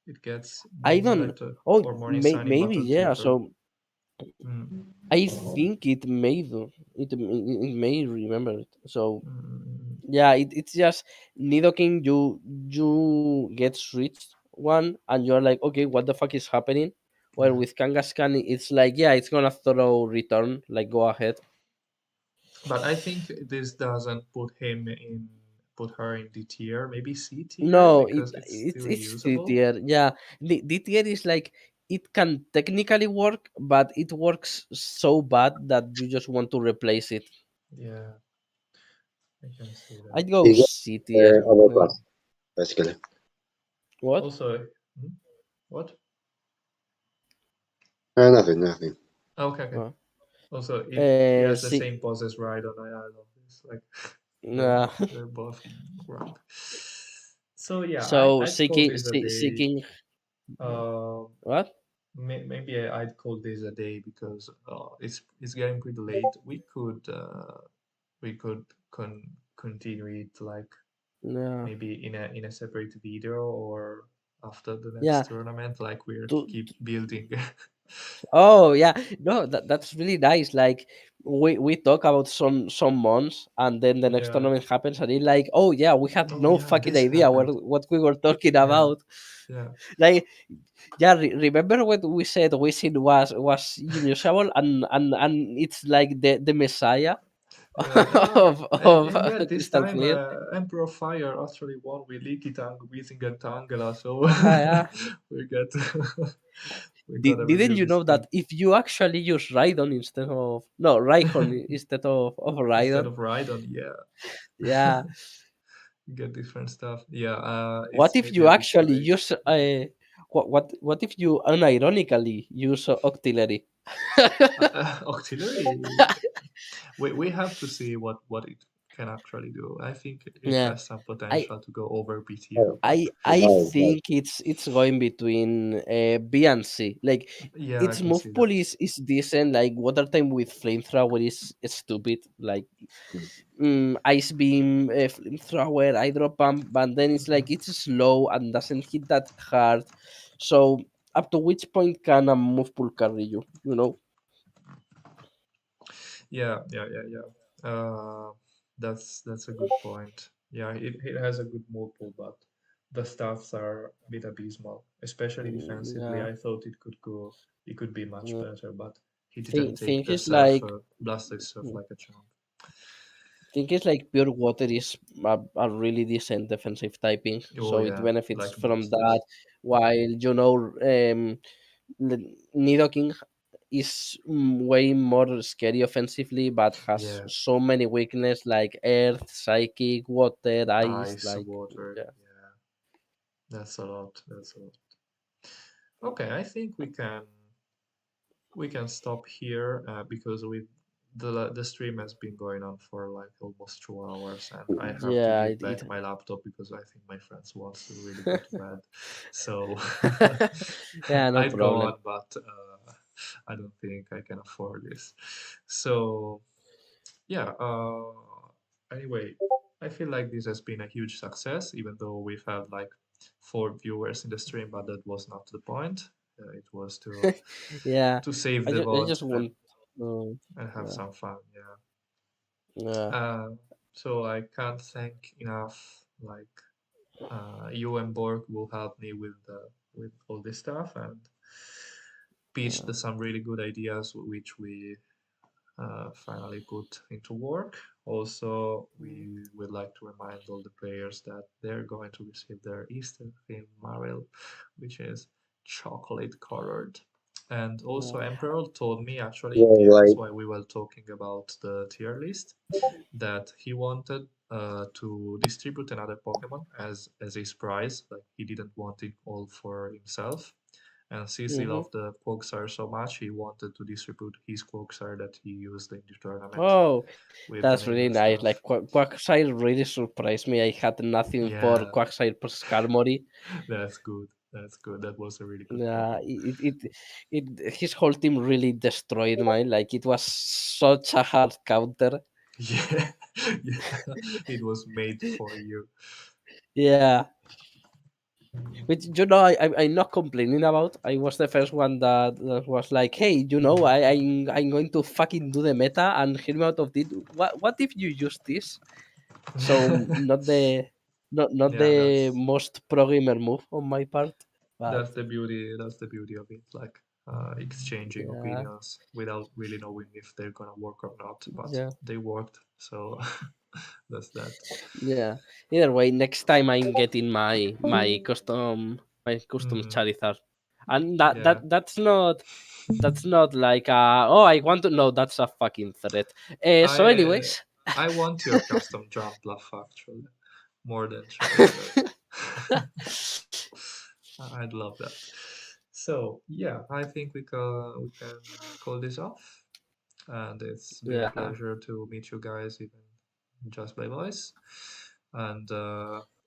It gets I don't. Moonlight Oh, or Morning Sunny maybe, Battle yeah. Tutor. So Mm. I think it may do. It may remember it. So Mm. yeah, it's just Nidoking. You get switched one, and you're like, okay, what the fuck is happening? While Yeah. with Kangaskhan, it's like, yeah, it's gonna throw return. Like, go ahead. But I think this doesn't put her in D tier, maybe C tier No, because it's still it's C usable. tier. Yeah, the D tier is like, it can technically work, but it works so bad that you just want to replace it. Yeah, I can see that. I'd go It gets C tier. Yeah. overclass, basically. What? Also, hmm? What? Nothing, nothing. Okay, okay. Uh, Also, he has the C. same poses right on. I love this. Like Nah. they're both grand. So yeah, So I'd call seeking, this a day. seeking. Uh, What? maybe I'd call this a day because it's getting pretty late. We could continue it like Yeah. maybe in a separate video or after the Yeah. next tournament, like we're To, keep building. oh yeah. No, that's really nice. Like, we talk about some months, and then the next Yeah. tournament happens, and it's like, oh yeah, we had Oh no yeah, fucking this idea happened. what we were talking Yeah. about. Yeah. Like, yeah, remember when we said Wisin was unusable, and it's like the messiah You're like, and of yeah, this Crystal time Clear. Emperor of Fire actually won with Leaky Tang, Weezing and Tangela, so Yeah, yeah. we got we gotta Didn't review you this know again that if you actually use Raidon instead of no Raihon instead of instead Raidon, of Rhydon, yeah, yeah. you get different stuff. Yeah, What it's if maybe you a bit too actually late. use what if you unironically use Octillery? Auxiliary, we have to see what it can actually do. I think it Yeah, has some I potential to go over B tier, Oh, but I right, right. think it's going between B and C. Like, yeah, I its can move see pool that. is decent. Like, water time with flamethrower is stupid. Like, ice beam, flamethrower, hydro pump, but then it's like it's slow and doesn't hit that hard. So up to which point can a move pool carry you? You know? Yeah. That's a good point. Yeah, it has a good move pool, but the stats are a bit abysmal, especially defensively. Yeah. I thought it could be much Yeah. better, but he didn't Think take the is surf, like blasted surf like a champ. think it's like pure water is a really decent defensive typing, Oh so it yeah, benefits like from most is. that. While Nidoking is way more scary offensively, but has Yeah, so many weaknesses like earth, psychic, water, ice. ice, Like, water. yeah, Yeah, that's a lot. That's a lot. Okay, I think we can stop here because the stream has been going on for like almost 2 hours, and I have to yeah, give back my laptop because I think my friends wants to really go to bed. So yeah, no I'd go problem. on, but I don't think I can afford this. So yeah. Anyway, I feel like this has been a huge success, even though we've had like 4 viewers in the stream, but that was not the point. It was Yeah, to save the I VOD just want. Um, and have yeah, some fun. Yeah. yeah, So I can't thank enough. Like you and Borg will help me with all this stuff and pitched yeah, some really good ideas, which we finally put into work. Also, we would like to remind all the players that they're going to receive their Easter theme Maril, which is chocolate colored. And also, yeah, Emperor told me actually in Yeah, the like ends while we were talking about the tier list that he wanted to distribute another Pokemon as his prize. Like he didn't want it all for himself, And CC loved the Quagsire so much, he wanted to distribute his Quagsire that he used in the tournament. Oh, with that's the name really and nice. stuff. Like Quagsire really surprised me. I had nothing for Yeah. Quagsire plus Skarmory. That's good. That's good. That was a really good Yeah, combo. his whole team really destroyed mine. Like it was such a hard counter. Yeah, yeah, it was made for you. Yeah, which I'm not complaining about. I was the first one that was like, hey, I'm going to fucking do the meta and hear me out of it. What if you use this? So not Yeah, the most pro gamer move on my part, but that's the beauty. That's the beauty of it. Like exchanging yeah, opinions without really knowing if they're gonna work or not. But yeah, they worked, so that's that. yeah. Either way, next time I'm getting my custom Mhm. Charizard, and Yeah. that's not like oh, I want to know, that's a fucking threat. So I anyways, I want your custom jump bluff actually more than Charizard. I'd love that. So yeah, I think we can call this off, and it's been a yeah, pleasure to meet you guys even just by voice, and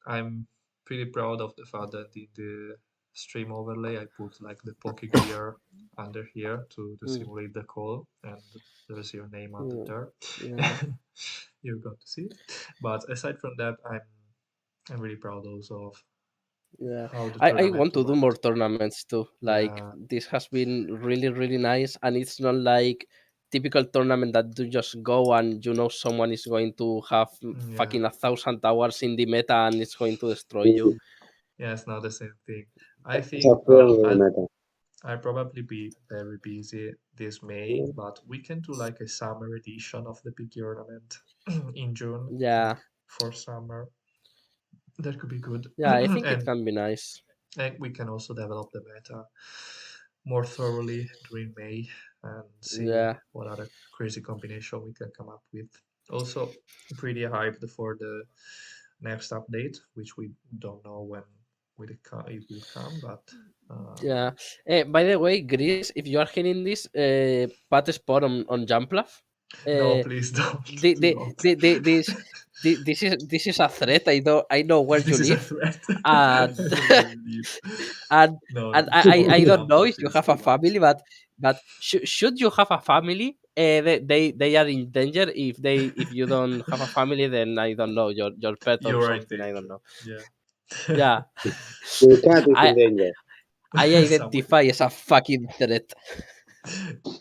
I'm pretty proud of the fact that in the stream overlay I put like the Poke Gear under here to mm, simulate the call, and there's your name under mm, there. yeah. You're going to see it. But aside from that, I'm really proud also of Yeah, how the I tournament want to do went. more tournaments too. Like Yeah, this has been really really nice, and it's not like typical tournament that you just go and someone is going to have yeah, fucking 1,000 hours in the meta and it's going to destroy you. yeah. It's not the same thing. I It's a think friendly meta. I'll probably be very busy this May, but we can do like a summer edition of the Pigyournament in June, Yeah, like for summer. That could be good. yeah, I think it and can be nice. we can also develop the meta more thoroughly during May and see Yeah, what other crazy combination we can come up with. Also, pretty hyped for the next update, which we don't know when it will come, but yeah. By the way, Greece, if you are hearing this, pat spot on Jamplaf. no, Uh, please don't. the, Do the, not. this is a threat. I know where you This is a live, threat. I and know where you live. and No, and no. I don't know Jumpluff if you is have too a much. family, but should you have a family, they are in danger. If you don't have a family, then I don't know, your pet or You are in something. I don't danger. know. Yeah. Yeah, Your cat is in I danger. I Somebody. identify as a fucking threat.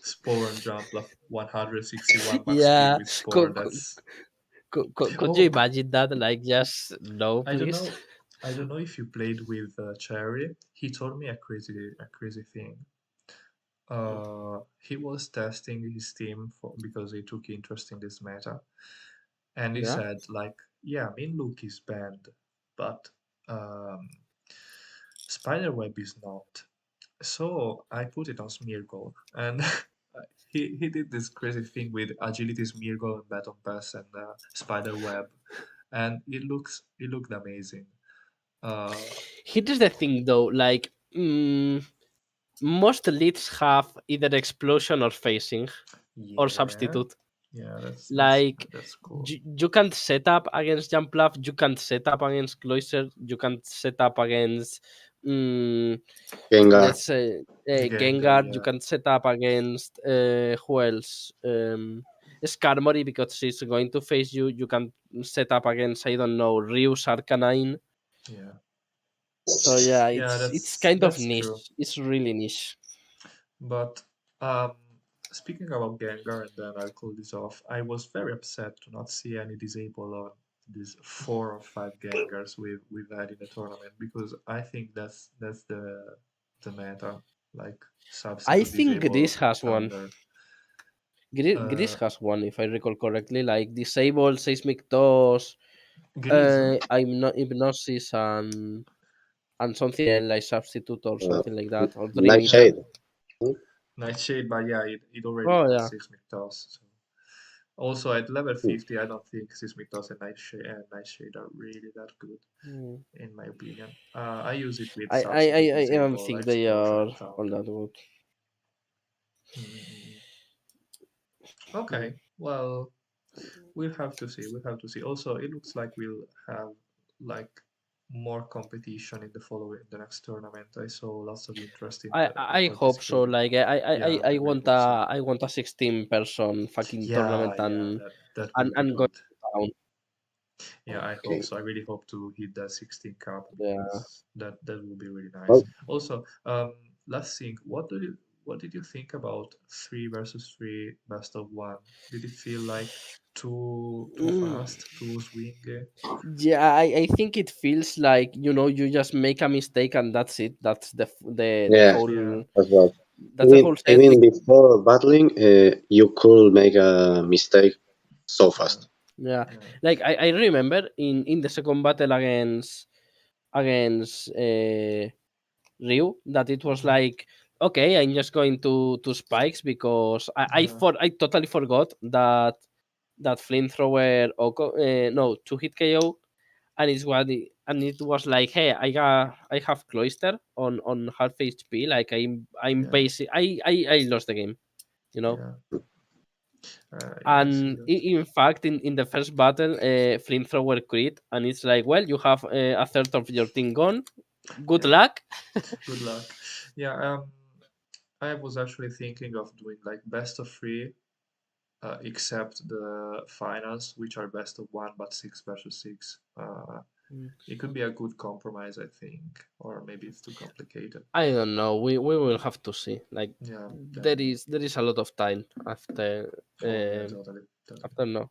Spore and Jumpluff 161 max speed Yeah, with Spore. could, That's. could you Oh, imagine that? Like, just no, I don't please. know. I don't know if you played with Cherry. He told me a crazy thing. He was testing his team because he took interest in this meta, and he Yeah. said like, yeah, Minlook is banned, but um, Spiderweb is not. So I put it on Smeargle, and he did this crazy thing with Agility Smeargle and Baton Pass and Spiderweb, and it looked amazing. Uh, Here's the thing, though. Like, most leads have either explosion or facing or yeah, substitute. yeah, Like, that's cool. you can set up against Jumpluff, you can set up against Cloyster, you can set up against, Gengar. let's say, Gengar, Gengar, you yeah, can set up against, who else? Skarmory, because she's going to face you. You can set up against, I don't know, Ryu's Arcanine. yeah, So yeah, yeah. it's kind of That's true. niche. It's really niche. But um, speaking about Gengar, and then I'll call this off. I was very upset to not see any disable on these 4 or 5 Gengars we've had in the tournament, because I think that's the meta, like I substitute think Gris disable has one. Thunder. Gris Uh, has one, if I recall correctly, like disable seismic toss, Gris, I'm not hypnosis and something else like substitute or Uh, something like that, or dream eater. Nightshade. Nightshade, but yeah, it already Oh has yeah, Seismic Toss. So. Also, at level 50, I don't think Sismitos and Nightshade are really that good, in my opinion. I use it with I substitute don't disable, think they are explosion, all taunt. that good. Okay, well, we'll have to see. We'll have to see. Also, it looks like we'll have like more competition in the next tournament. I saw lots of interest in I hope so. participating. Like Yeah, I really hope so. I want a 16-person fucking tournament Yeah, that would be and go good. down. Yeah, I Okay. hope so. I really hope to hit that 16 cup Yeah. because that would be really nice. Well, Also, last thing, what did you think about 3 versus 3 best of one? Did it feel like too fast, too swingy? Yeah, I think it feels like you just make a mistake and that's it. That's the yeah, whole Yeah, as well. that's the whole set. Even before battling, you could make a mistake so yeah, fast. Yeah, yeah, like I remember in the second battle against Ryu that it was like, okay, I'm just going to spikes because yeah, I totally forgot that flamethrower no 2 hit KO, and it was like, hey, I have cloister on half HP, like I'm yeah, basic, I lost the game, you know. yeah. Yeah, I see And that. in fact, in the first battle, flamethrower crit, and it's like, well, you have a third of your team gone. Good Yeah, luck. good luck. Yeah, I was actually thinking of doing like best of 3, except the finals, which are best of 1 but 6 versus 6. It could be a good compromise, I think, or maybe it's too complicated. I don't know. We will have to see. Like Yeah, there is a lot of time after oh yeah, totally, totally. after no.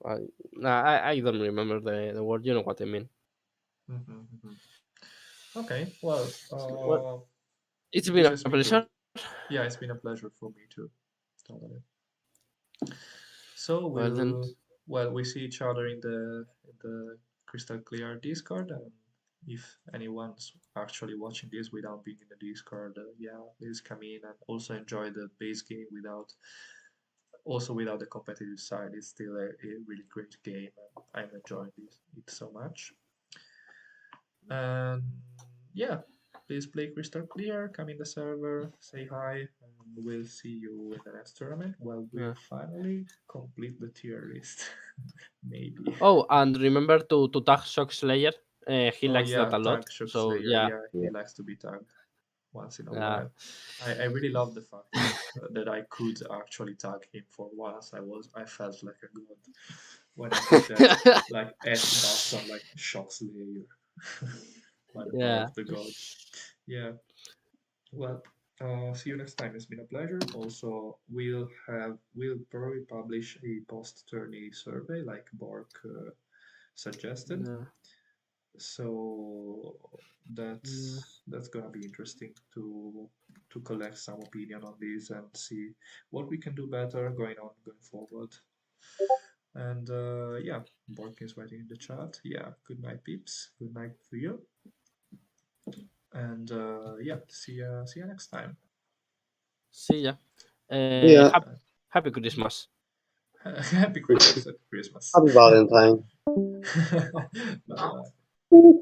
I, I don't remember the word. You know what I mean. Mhm. Okay, well, Well, it's been this a has been good. pleasure. Yeah, it's been a pleasure for me too. Totally. So Well then, we see each other in the Crystal Clear Discord, and if anyone's actually watching this without being in the Discord, yeah, please come in and also enjoy the base game without the competitive side. It's still a really great game, and I'm enjoying it so much. And yeah, please play Crystal Clear, come in the server, say hi, and we'll see you in the next tournament while we yeah. finally complete the tier list. Maybe. Oh, and remember to tag Shock Slayer. He Oh likes that yeah, a lot. tag Shock So Slayer. yeah, Yeah, he Yeah. likes to be tagged once in a yeah. while. I really love the fact that I could actually tag him for once. I felt like a god when I hit that like S button like Shock Slayer by the power Yeah. of the gods. Yeah. Well, see you next time. It's been a pleasure. Also, we'll probably publish a post-tourney survey like Bork suggested. Yeah. So Yeah. that's gonna be interesting to collect some opinion on this and see what we can do better going forward. And yeah, Bork is writing in the chat. Yeah, good night, peeps. Good night to you. And yeah, see ya next time. See ya. Yeah. Happy Christmas. Happy Christmas. Happy Valentine. Bye bye.